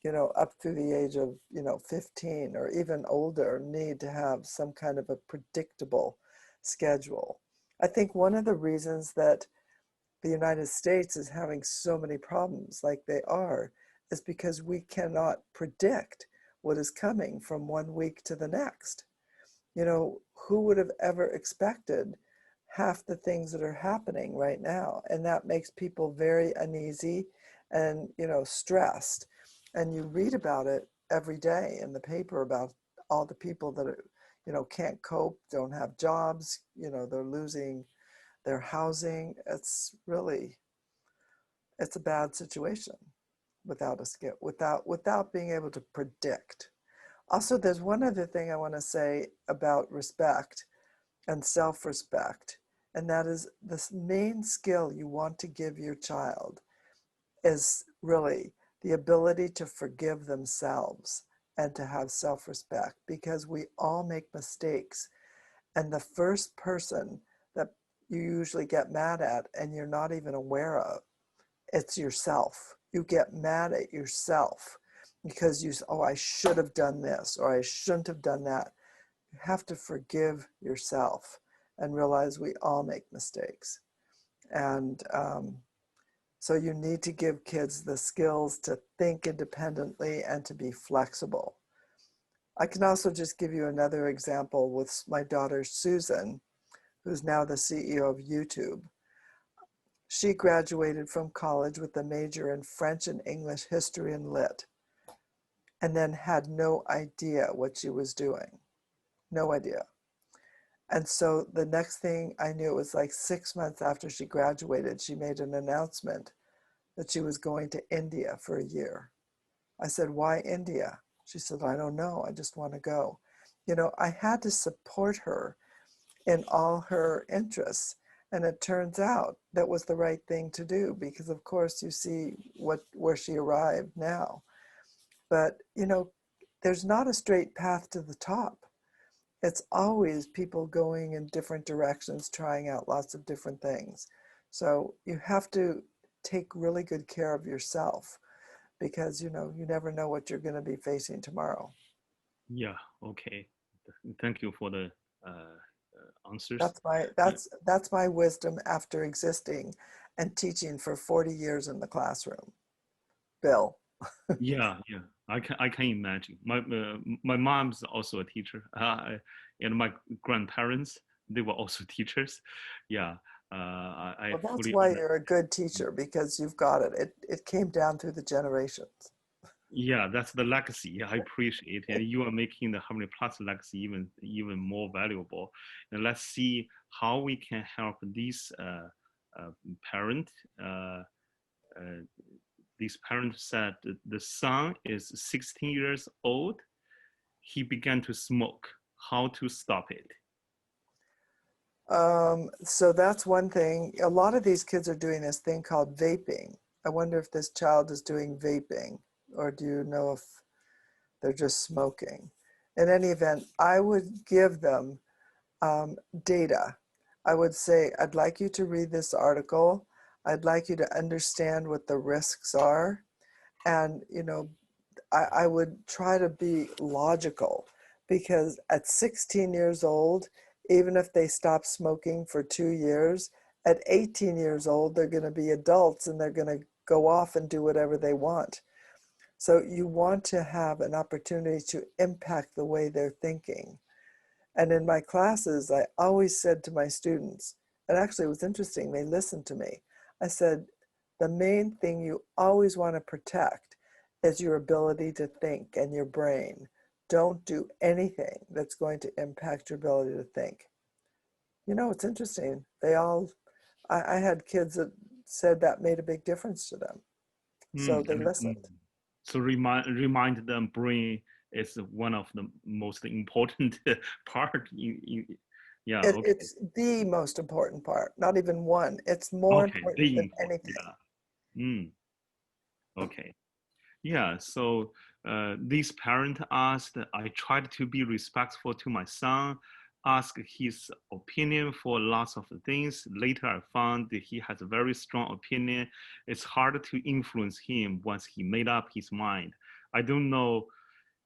you know, up through the age of, you know, 15 or even older, need to have some kind of a predictable schedule. I think one of the reasons that the United States is having so many problems like they are is because we cannot predict what is coming from one week to the next. You know, who would have ever expected half the things that are happening right now? And that makes people very uneasy and, you know, stressed. And you read about it every day in the paper about all the people that are, you know, can't cope, don't have jobs, you know, they're losing their housing. It's a bad situation without a skill, without being able to predict. Also, there's one other thing I want to say about respect and self-respect, and that is this main skill you want to give your child is really the ability to forgive themselves and to have self-respect, because we all make mistakes. And the first person that you usually get mad at and you're not even aware of, it's yourself. You get mad at yourself because you say, oh, I should have done this or I shouldn't have done that. You have to forgive yourself and realize we all make mistakes. And so you need to give kids the skills to think independently and to be flexible. I can also just give you another example with my daughter, Susan, who's now the CEO of YouTube. She graduated from college with a major in French and English, history and lit, and then had no idea what she was doing. No idea. And so the next thing I knew, it was like 6 months after she graduated, she made an announcement that she was going to India for a year. I said, why India? She said, I don't know, I just want to go. You know, I had to support her in all her interests. And it turns out that was the right thing to do, because of course you see where she arrived now. But, you know, there's not a straight path to the top. It's always people going in different directions, trying out lots of different things. So you have to take really good care of yourself, because, you know, you never know what you're going to be facing tomorrow. Yeah, okay. Thank you for the answers. That's my wisdom after existing and teaching for 40 years in the classroom. Bill. Yeah, I can imagine. My mom's also a teacher, and my grandparents, they were also teachers. Yeah, I Well, that's fully why understand. you're a good teacher, because you've got it. It came down through the generations. Yeah, that's the legacy. Yeah, I appreciate it. And you are making the Harmony Plus legacy even more valuable. And let's see how we can help these parent. This parent said that the son is 16 years old. He began to smoke. How to stop it? So that's one thing. A lot of these kids are doing this thing called vaping. I wonder if this child is doing vaping, or do you know if they're just smoking? In any event, I would give them data. I would say, I'd like you to read this article. I'd like you to understand what the risks are. And, you know, I would try to be logical, because at 16 years old, even if they stop smoking for 2 years, at 18 years old, they're going to be adults and they're going to go off and do whatever they want. So you want to have an opportunity to impact the way they're thinking. And in my classes, I always said to my students, and actually it was interesting, they listened to me. I said, the main thing you always want to protect is your ability to think and your brain. Don't do anything that's going to impact your ability to think. You know, it's interesting. I had kids that said that made a big difference to them. So they listened. So remind them brain is one of the most important part. Yeah, okay. It's the most important part, not even one. It's more Okay, important the than important. anything. Yeah. Okay. Yeah. So this parent asked, I tried to be respectful to my son, ask his opinion for lots of things. Later, I found that he has a very strong opinion. It's hard to influence him once he made up his mind. I don't know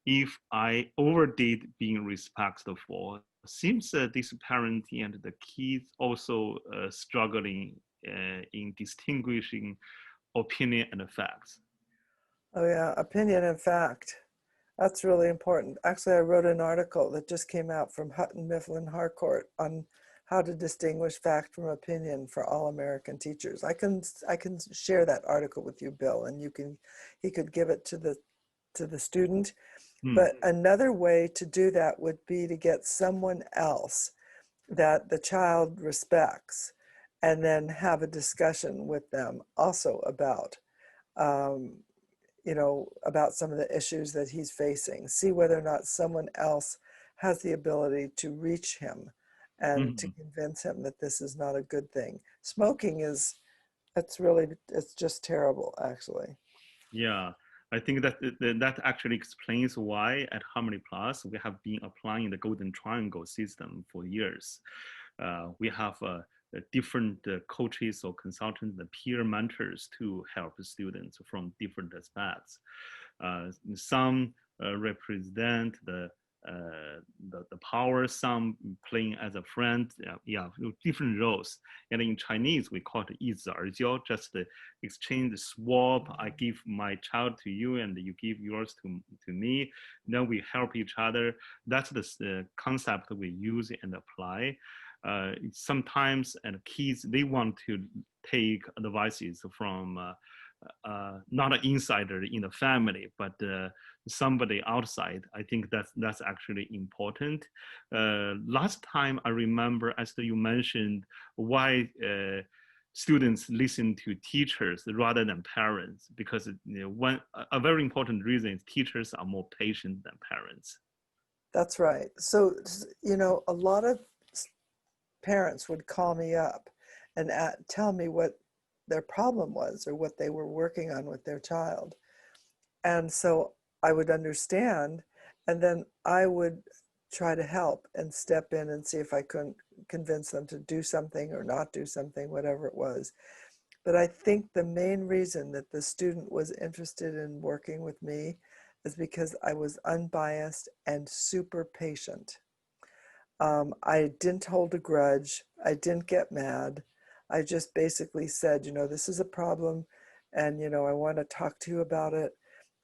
if I overdid being respectful. Seems this parent and the kids also struggling in distinguishing opinion and facts. Oh yeah, opinion and fact. That's really important. Actually, I wrote an article that just came out from Hutton Mifflin Harcourt on how to distinguish fact from opinion for all American teachers. I can share that article with you, Bill, and he could give it to the student. But another way to do that would be to get someone else that the child respects and then have a discussion with them also about, about some of the issues that he's facing. See whether or not someone else has the ability to reach him and to convince him that this is not a good thing. Smoking it's just terrible, actually. Yeah, I think that actually explains why at Harmony Plus we have been applying the Golden Triangle system for years. We have different coaches or consultants, the peer mentors to help students from different aspects. Some represent the power, some playing as a friend, different roles. And in Chinese, we call it 一子而教, just the exchange, the swap. I give my child to you and you give yours to me. Then we help each other. That's the concept we use and apply. Sometimes kids, they want to take advices from not an insider in the family, but somebody outside. I think that's actually important. Last time I remember, Esther, you mentioned why students listen to teachers rather than parents, because a very important reason is teachers are more patient than parents. That's right. So, a lot of parents would call me up and tell me what their problem was or what they were working on with their child. And so I would understand, and then I would try to help and step in and see if I couldn't convince them to do something or not do something, whatever it was. But I think the main reason that the student was interested in working with me is because I was unbiased and super patient. I didn't hold a grudge. I didn't get mad. I just basically said, this is a problem, and I want to talk to you about it,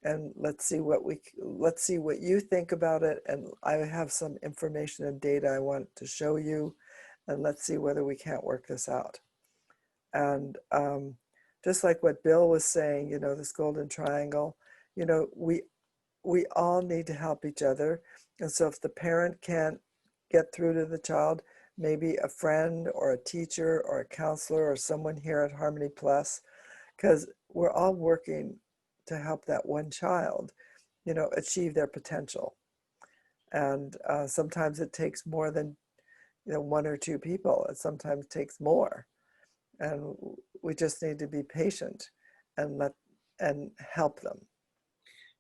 and let's see what you think about it, and I have some information and data I want to show you, and let's see whether we can't work this out. And just like what Bill was saying, this golden triangle, we all need to help each other. And so if the parent can't get through to the child, maybe a friend or a teacher or a counselor or someone here at Harmony Plus, because we're all working to help that one child, achieve their potential. And sometimes it takes more than, one or two people. It sometimes takes more. And we just need to be patient and help them.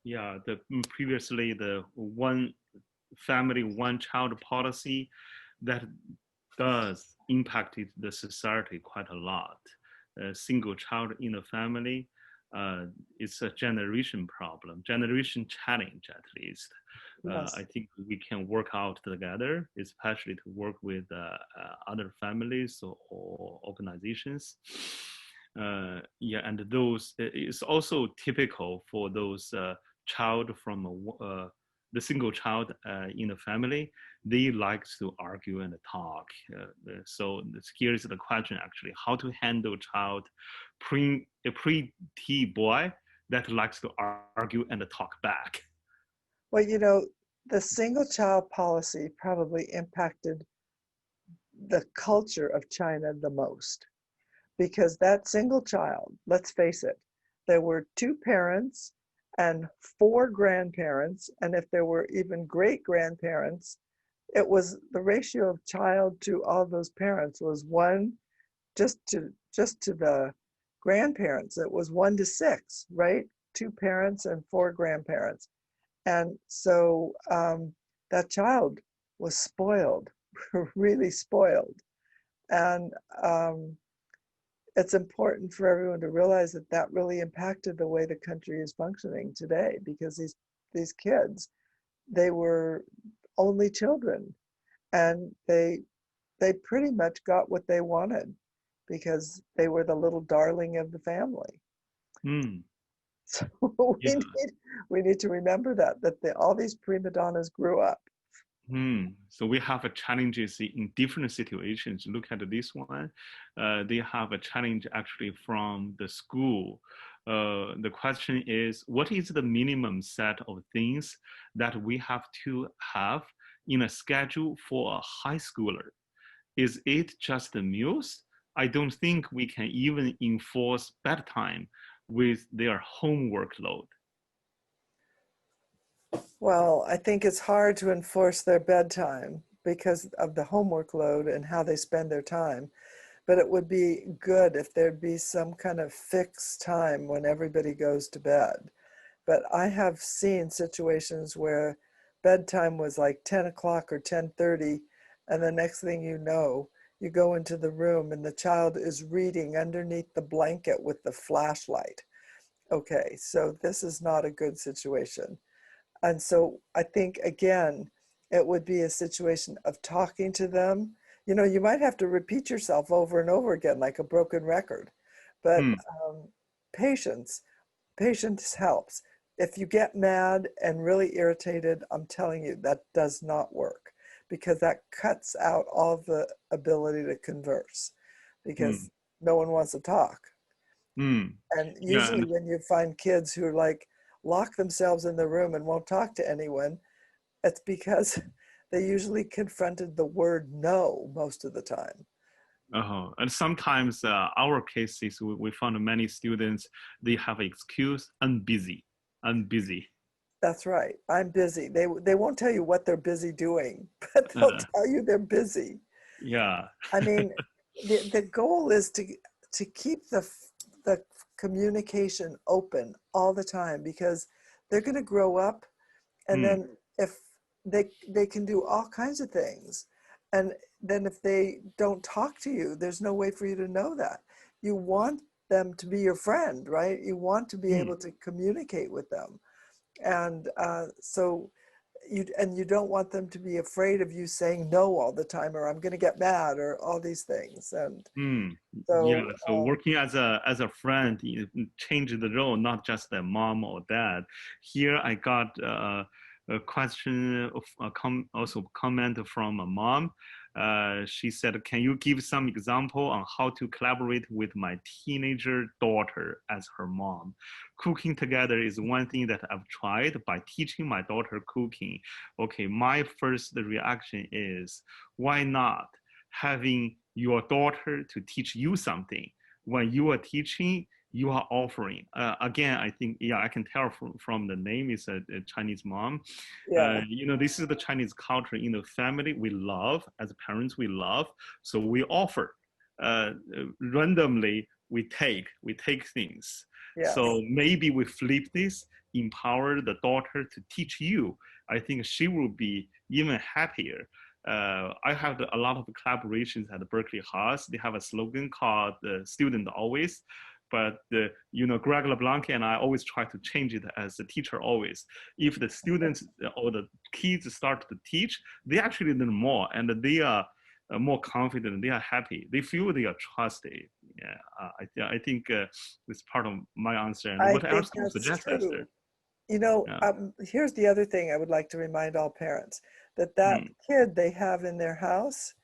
Yeah, previously the one family, one child policy that does impacted the society quite a lot. A single child in the family, it's a generation problem, generation challenge at least. Yes. I think we can work out together, especially to work with other families or organizations. And those, it's also typical for those child from the single child in the family. They like to argue and talk. So here's the question actually, how to handle a pre-T boy that likes to argue and talk back? Well, the single child policy probably impacted the culture of China the most, because that single child, let's face it, there were 2 parents and 4 grandparents, and if there were even great grandparents, it was the ratio of child to all those parents was 1 just to the grandparents. It was 1 to 6, right? 2 parents and 4 grandparents. And so that child was spoiled, really spoiled. And it's important for everyone to realize that really impacted the way the country is functioning today, because these kids, they were only children, and they pretty much got what they wanted because they were the little darling of the family. So we need to remember that all these prima donnas grew up. So we have challenges in different situations. Look at this one. They have a challenge actually from the school. The question is, what is the minimum set of things that we have to have in a schedule for a high schooler? Is it just the meals, I don't think we can even enforce bedtime with their homework load. Well, I think it's hard to enforce their bedtime because of the homework load and how they spend their time. But it would be good if there'd be some kind of fixed time when everybody goes to bed. But I have seen situations where bedtime was like 10 o'clock or 10:30, and the next thing you know, you go into the room and the child is reading underneath the blanket with the flashlight. Okay, so this is not a good situation. And so I think, again, it would be a situation of talking to them. You know, you might have to repeat yourself over and over again like a broken record, but patience, patience helps. If you get mad and really irritated, I'm telling you, that does not work because that cuts out all the ability to converse because no one wants to talk. And usually when you find kids who like lock themselves in the room and won't talk to anyone, it's because they usually confronted the word no most of the time. And sometimes our cases, we found many students, they have excuse, I'm busy. That's right. I'm busy. They won't tell you what they're busy doing, but they'll tell you they're busy. Yeah. I mean, the goal is to keep the communication open all the time because they're going to grow up, and then if they can do all kinds of things, and then if they don't talk to you, there's no way for you to know that. You want them to be your friend, right? You want to be able to communicate with them, and so you don't want them to be afraid of you saying no all the time, or I'm going to get mad, or all these things. And so working as a friend, you change the role, not just a mom or dad. Here I got a question of also comment from a mom. She said, can you give some example on how to collaborate with my teenager daughter as her mom? Cooking together is one thing that I've tried by teaching my daughter cooking. Okay, my first reaction is, why not having your daughter to teach you something? When you are teaching, you are offering. Again, I think, I can tell from the name, it's a Chinese mom. You know, this is the Chinese culture in the family. We love, as parents, we love. So we offer. Randomly, we take things. Yes. So maybe we flip this, empower the daughter to teach you. I think she will be even happier. I have a lot of collaborations at Berkeley Haas. They have a slogan called "Student Always," but you know, Greg LeBlanc and I always try to change it as a teacher always. If the students or the kids start to teach, they actually learn more, and they are more confident. They are happy. They feel they are trusted. Yeah, I think it's part of my answer. And what else do you suggest, Esther? You know, here's the other thing I would like to remind all parents, that kid they have in their house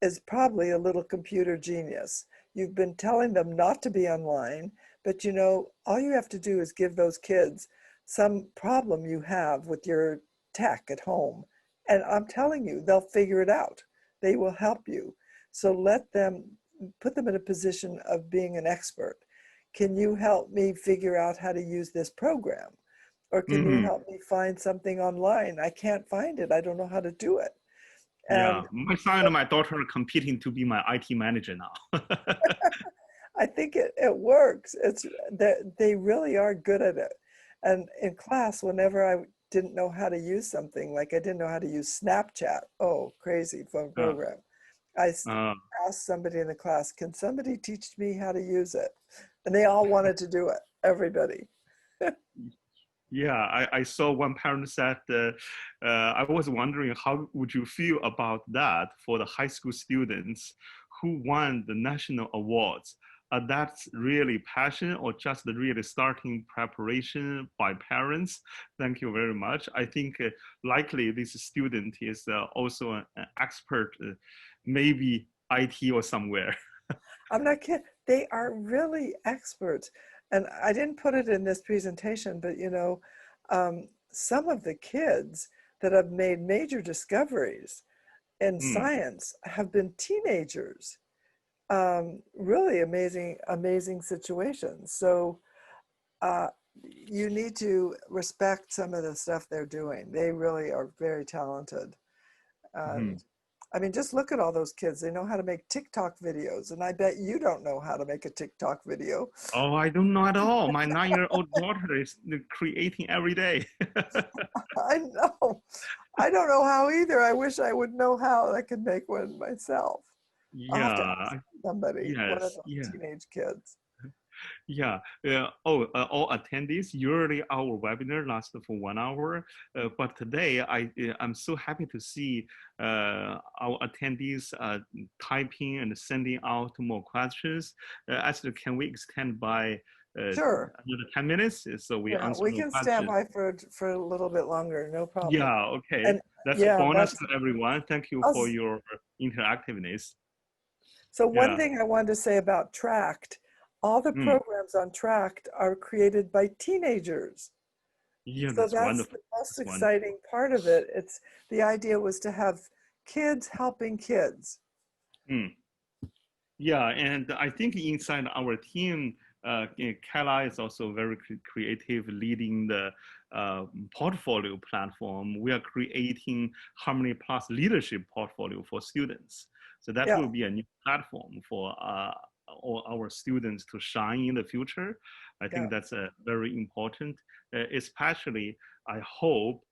is probably a little computer genius. You've been telling them not to be online, but you know, all you have to do is give those kids some problem you have with your tech at home. And I'm telling you, they'll figure it out. They will help you. So let them, put them in a position of being an expert. Can you help me figure out how to use this program? Or can you help me find something online? I can't find it. I don't know how to do it. And my son and my daughter are competing to be my IT manager now. I think it works. They really are good at it. And in class, whenever I didn't know how to use something, like I didn't know how to use Snapchat, crazy phone program, I asked somebody in the class, can somebody teach me how to use it? And they all wanted to do it, everybody. Yeah, I saw one parent said, I was wondering how would you feel about that for the high school students who won the national awards? That's really passion or just the really starting preparation by parents? Thank you very much. I think likely this student is also an expert, maybe IT or somewhere. I'm not kidding. They are really experts. And I didn't put it in this presentation, but you know, some of the kids that have made major discoveries in science have been teenagers. really amazing situations. So you need to respect some of the stuff they're doing. They really are very talented. And I mean, just look at all those kids. They know how to make TikTok videos. And I bet you don't know how to make a TikTok video. Oh, I don't know at all. My 9-year-old daughter is creating every day. I know. I don't know how either. I wish I would know how. I could make one myself. I'll have to ask somebody, one of Yes, those teenage kids. Yeah. All attendees, usually our webinar lasts for 1 hour. But today, I'm so happy to see our attendees typing and sending out more questions. Esther, can we extend by Sure. another 10 minutes? So we answer we more can questions. stand by for a little bit longer. No problem. Yeah, okay. And, that's a bonus to everyone. Thank you for your interactiveness. So one thing I wanted to say about Tract, all the programs on Tract are created by teenagers. Yeah, so that's wonderful. The most exciting part of it. The idea was to have kids helping kids. Yeah, and I think inside our team, Kayla is also very creative, leading the portfolio platform. We are creating Harmony Plus leadership portfolio for students. So that will be a new platform for all our students to shine in the future. I think that's very important, especially I hope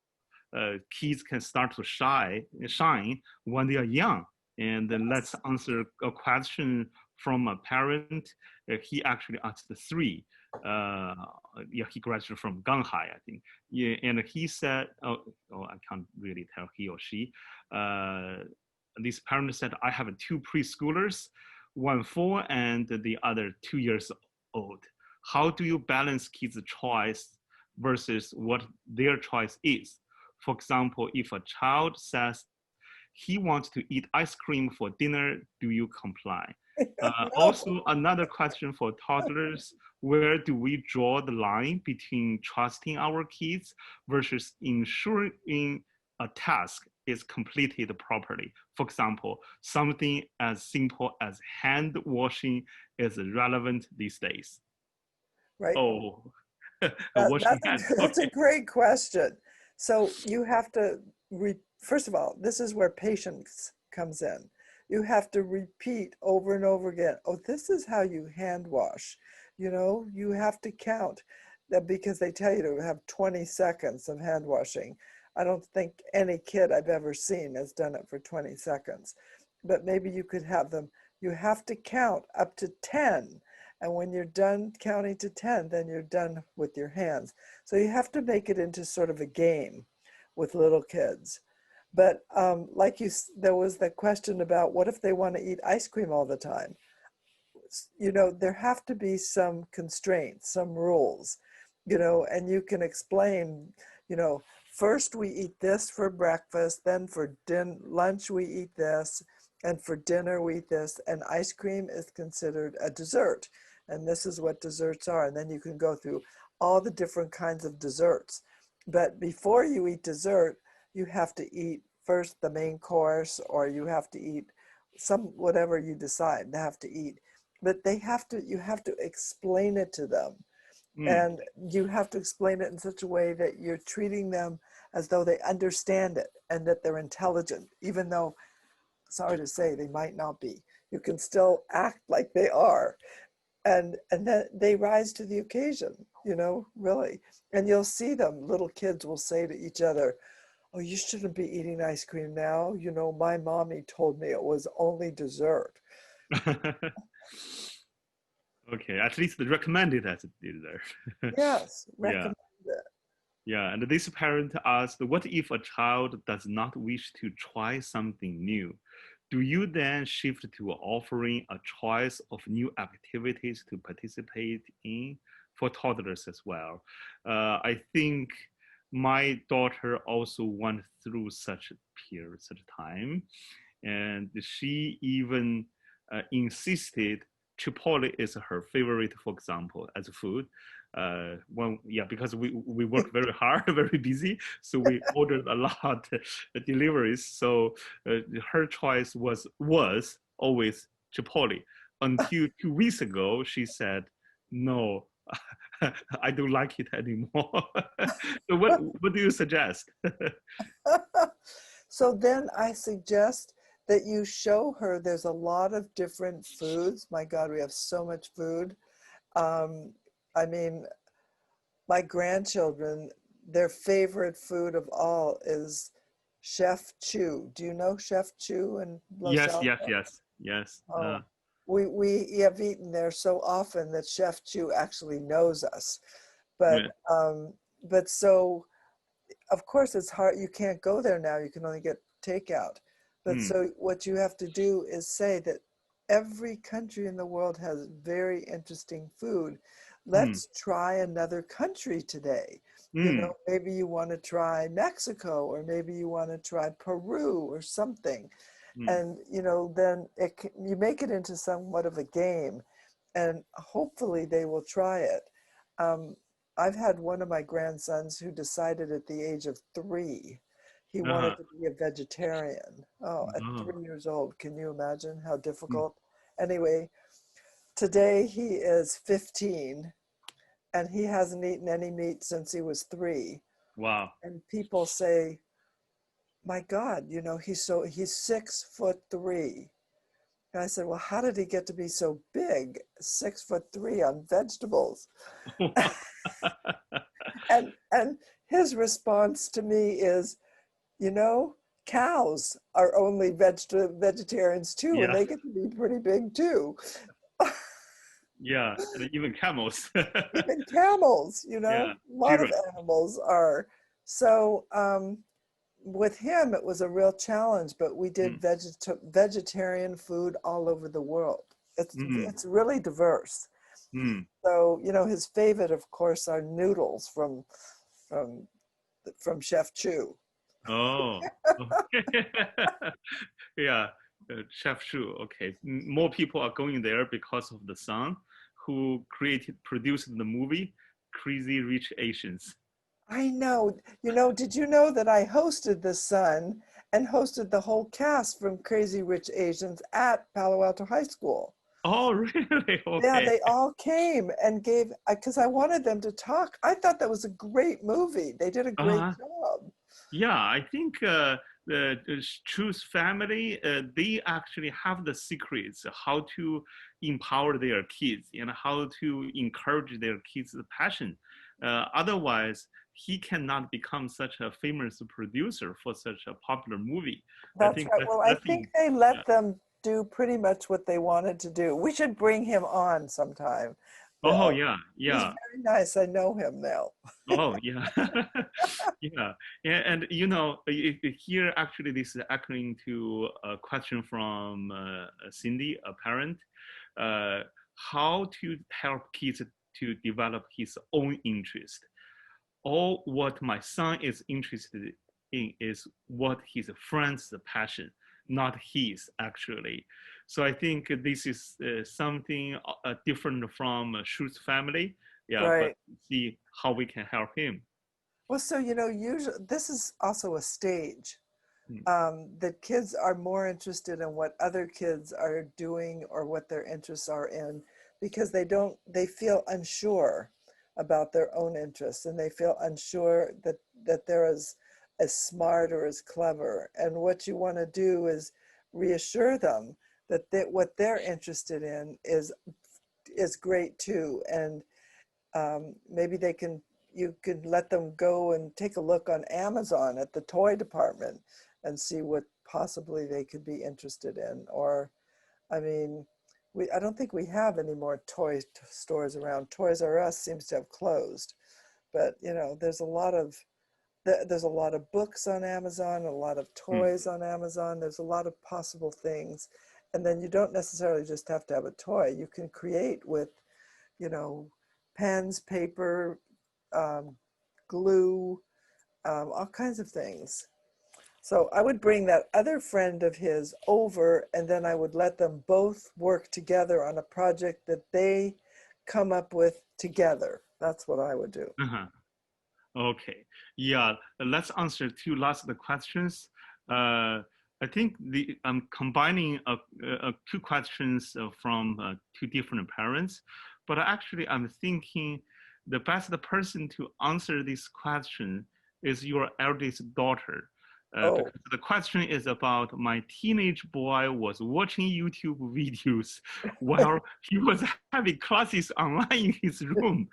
kids can start to shine when they are young. And let's answer a question from a parent. He actually asked 3. He graduated from Ganghai, I think. Yeah, and he said, I can't really tell he or she. This parent said, I have 2 preschoolers, one 4 and the other 2 years old. How do you balance kids' choice versus what their choice is? For example, if a child says he wants to eat ice cream for dinner, do you comply? No. Also, another question for toddlers, where do we draw the line between trusting our kids versus ensuring a task is completed properly? For example, something as simple as hand washing is relevant these days. Right. Oh, that's a great question. So you have to, first of all, this is where patience comes in. You have to repeat over and over again, oh, this is how you hand wash. You know, you have to count that because they tell you to have 20 seconds of hand washing. I don't think any kid I've ever seen has done it for 20 seconds. But maybe you could have them, you have to count up to 10. And when you're done counting to 10, then you're done with your hands. So you have to make it into sort of a game with little kids. But there was the question about what if they want to eat ice cream all the time? You know, there have to be some constraints, some rules, you know, and you can explain, you know, first we eat this for breakfast, then for lunch we eat this, and for dinner we eat this, and ice cream is considered a dessert. And this is what desserts are. And then you can go through all the different kinds of desserts. But before you eat dessert, you have to eat first the main course, or you have to eat whatever you decide to have to eat. But you have to explain it to them. And you have to explain it in such a way that you're treating them as though they understand it and that they're intelligent, even though, sorry to say, they might not be. You can still act like they are. And then they rise to the occasion, you know, really. And you'll see them, little kids will say to each other, oh, you shouldn't be eating ice cream now. You know, my mommy told me it was only dessert. Okay, at least recommended as a dessert. Yes, recommend it. Yeah, and this parent asked, what if a child does not wish to try something new? Do you then shift to offering a choice of new activities to participate in for toddlers as well? I think my daughter also went through such a period, such a time, and she even insisted Chipotle is her favorite, for example, as a food. Because we work very hard, very busy, so we ordered a lot of deliveries. So her choice was always Chipotle. until 2 weeks ago, she said, no, I don't like it anymore. So what do you suggest? So then I suggest that you show her there's a lot of different foods. My God, we have so much food. I mean, my grandchildren, their favorite food of all is Chef Chu. Do you know Chef Chu in Los Altos? Yes. Oh, we have eaten there so often that Chef Chu actually knows us. But yeah. but so of course it's hard. You can't go there now. You can only get takeout. But so what you have to do is say that every country in the world has very interesting food. Let's try another country today. You know, maybe you want to try Mexico, or maybe you want to try Peru or something. And, you know, then you make it into somewhat of a game, and hopefully they will try it. I've had one of my grandsons who decided at the age of 3, he wanted to be a vegetarian. Oh, at 3 years old, can you imagine how difficult? Anyway, today he is 15, and he hasn't eaten any meat since he was 3. Wow. And people say, my God, you know, he's 6'3". And I said, well, how did he get to be so big, 6'3" on vegetables? and his response to me is, you know, cows are only vegetarians too, and they get to be pretty big too. Yeah, and even camels. Even camels, you know, a lot of animals are. So with him, it was a real challenge, but we did vegetarian food all over the world. It's really diverse. So, you know, his favorite, of course, are noodles from Chef Chu. Oh, okay. Yeah, Chef Chu. Okay, more people are going there because of the son who produced the movie Crazy Rich Asians. I know. You know, did you know that I hosted the son and hosted the whole cast from Crazy Rich Asians at Palo Alto High School? Oh, really? Okay. Yeah, they all came and gave, because I wanted them to talk. I thought that was a great movie. They did a great job. Yeah, I think the Chu's family, they actually have the secrets how to empower their kids and how to encourage their kids' passion. Otherwise, he cannot become such a famous producer for such a popular movie. That's right. Well, I think they let them do pretty much what they wanted to do. We should bring him on sometime. Oh, yeah. He's very nice. I know him now. Oh, yeah. Yeah. And, you know, here actually this is echoing to a question from Cindy, a parent. How to help kids to develop his own interest. All what my son is interested in is what his friend's passion, not his actually. So I think this is something different from Shu's family. Yeah, right. But see how we can help him. Well, so, you know, usually this is also a stage that kids are more interested in what other kids are doing or what their interests are in, because they feel unsure about their own interests, and they feel unsure that they're as smart or as clever. And what you want to do is reassure them that what they're interested in is great too. And maybe you could let them go and take a look on Amazon at the toy department and see what possibly they could be interested in. Or, I mean, I don't think we have any more toy stores around. Toys R Us seems to have closed, but you know, there's a lot of books on Amazon, a lot of toys on Amazon. There's a lot of possible things. And then you don't necessarily just have to have a toy. You can create with, you know, pens, paper, glue, all kinds of things. So I would bring that other friend of his over, and then I would let them both work together on a project that they come up with together. That's what I would do. Okay. Yeah, let's answer 2 last questions. I I think I'm combining two questions from two different parents, but actually I'm thinking the best person to answer this question is your eldest daughter. Because the question is about my teenage boy was watching YouTube videos while he was having classes online in his room.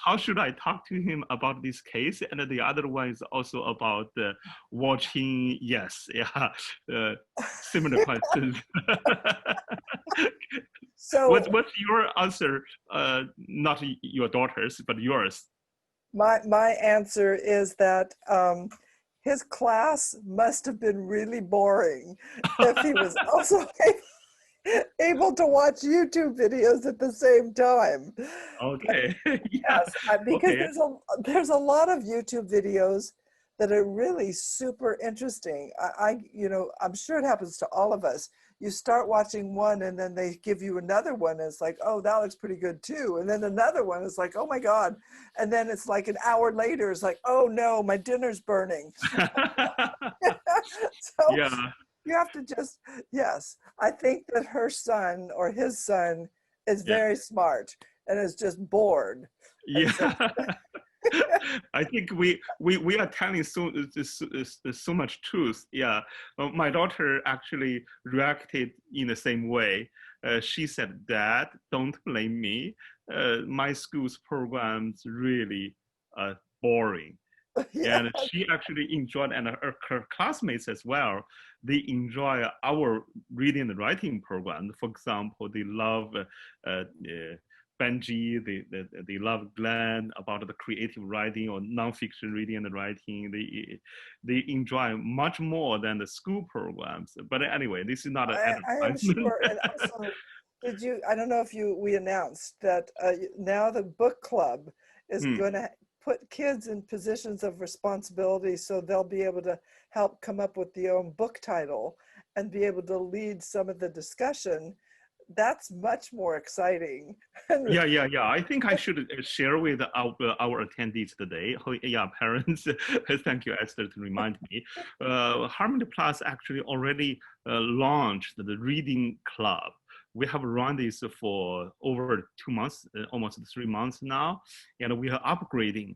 How should I talk to him about this case? And the other one is also about watching, similar questions. So what's your answer? Not your daughter's, but yours. My answer is that his class must have been really boring if he was also able to watch YouTube videos at the same time. Okay. Yes, because there's a lot of YouTube videos that are really super interesting. I'm sure it happens to all of us. You start watching one and then they give you another one. And it's like, oh, that looks pretty good too. And then another one is like, oh my God. And then it's like an hour later, it's like, oh no, my dinner's burning. So you have to just, I think that her son or his son is very smart and is just bored. I think we are telling so much truth. My daughter actually reacted in the same way. She said, "Dad, don't blame me. My school's programs really boring." And she actually enjoyed, and her classmates as well, they enjoy our reading and writing program. For example, they love Benji, they love Glenn about the creative writing or nonfiction reading and writing. They enjoy much more than the school programs. But anyway, this is not an advertisement. I am sure. And also, I don't know if we announced that now the book club is going to put kids in positions of responsibility, so they'll be able to help come up with their own book title and be able to lead some of the discussion. That's much more exciting. I think I should share with our attendees today. Parents, thank you, Esther, to remind me. Harmony Plus actually already launched the reading club. We have run this for over 2 months, almost 3 months now, and we are upgrading.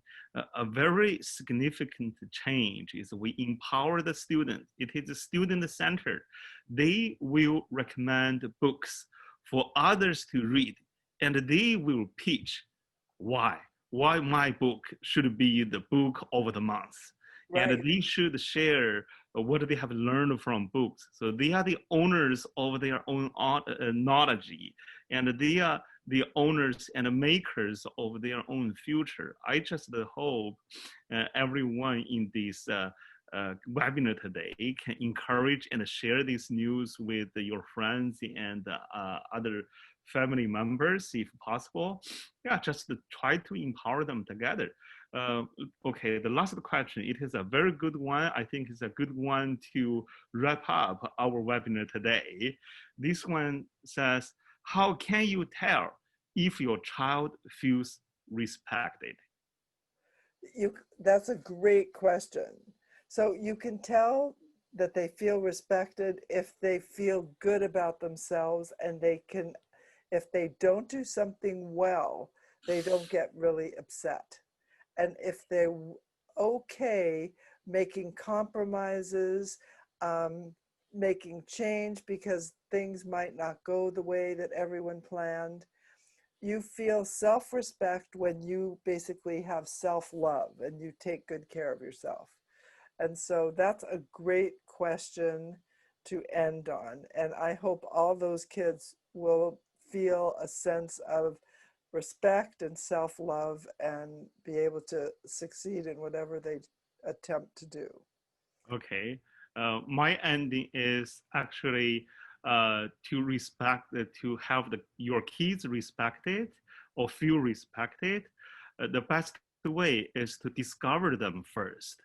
A very significant change is we empower the student. It is student-centered. They will recommend books for others to read, and they will pitch why my book should be the book of the month. Right. And they should share what they have learned from books. So they are the owners of their own knowledge, and they are the owners and makers of their own future. I just hope everyone in this webinar today can encourage and share this news with your friends and other family members if possible. Just to try to empower them together. Okay, the last question, it is a very good one. I think it's a good one to wrap up our webinar today. This one says, how can you tell if your child feels respected? That's a great question. So you can tell that they feel respected if they feel good about themselves, and if they don't do something well, they don't get really upset. And if they're okay making compromises, making change because things might not go the way that everyone planned, you feel self-respect when you basically have self-love and you take good care of yourself. And so that's a great question to end on. And I hope all those kids will feel a sense of respect and self-love and be able to succeed in whatever they attempt to do. Okay. My ending is actually to respect, to have your kids respected or feel respected. The best way is to discover them first,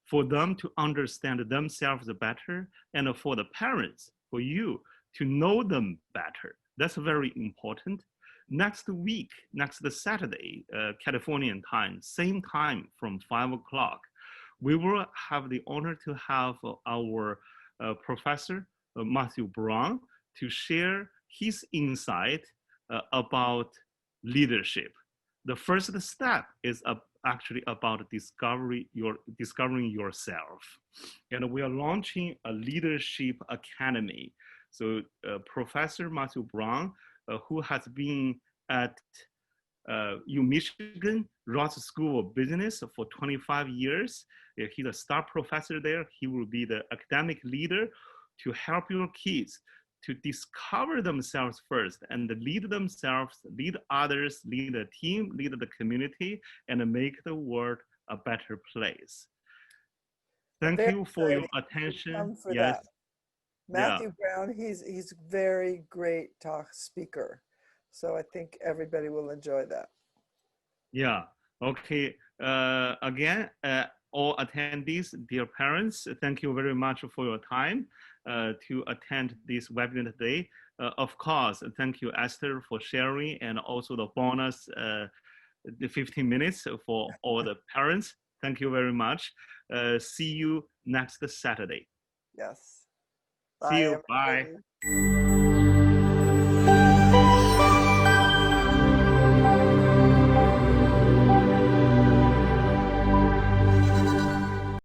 for them to understand themselves better, and for the parents, for you to know them better. That's very important. Next week, next Saturday, Californian time, same time from 5 o'clock, we will have the honor to have our Professor Matthew Brown to share his insight about leadership. The first step is actually about discovering yourself. And we are launching a leadership academy. So Professor Matthew Brown, who has been at Michigan Ross School of Business for 25 years. He's a star professor there. He will be the academic leader to help your kids to discover themselves first and lead themselves, lead others, lead a team, lead the community, and make the world a better place. Thank you for your attention. Yes. That. Matthew Brown, he's very great talk speaker. So I think everybody will enjoy that. Yeah. Okay. Again, all attendees, dear parents, thank you very much for your time to attend this webinar today. Of course, thank you, Esther, for sharing, and also the bonus, the 15 minutes for all the parents. Thank you very much. See you next Saturday. Yes. See you. Bye.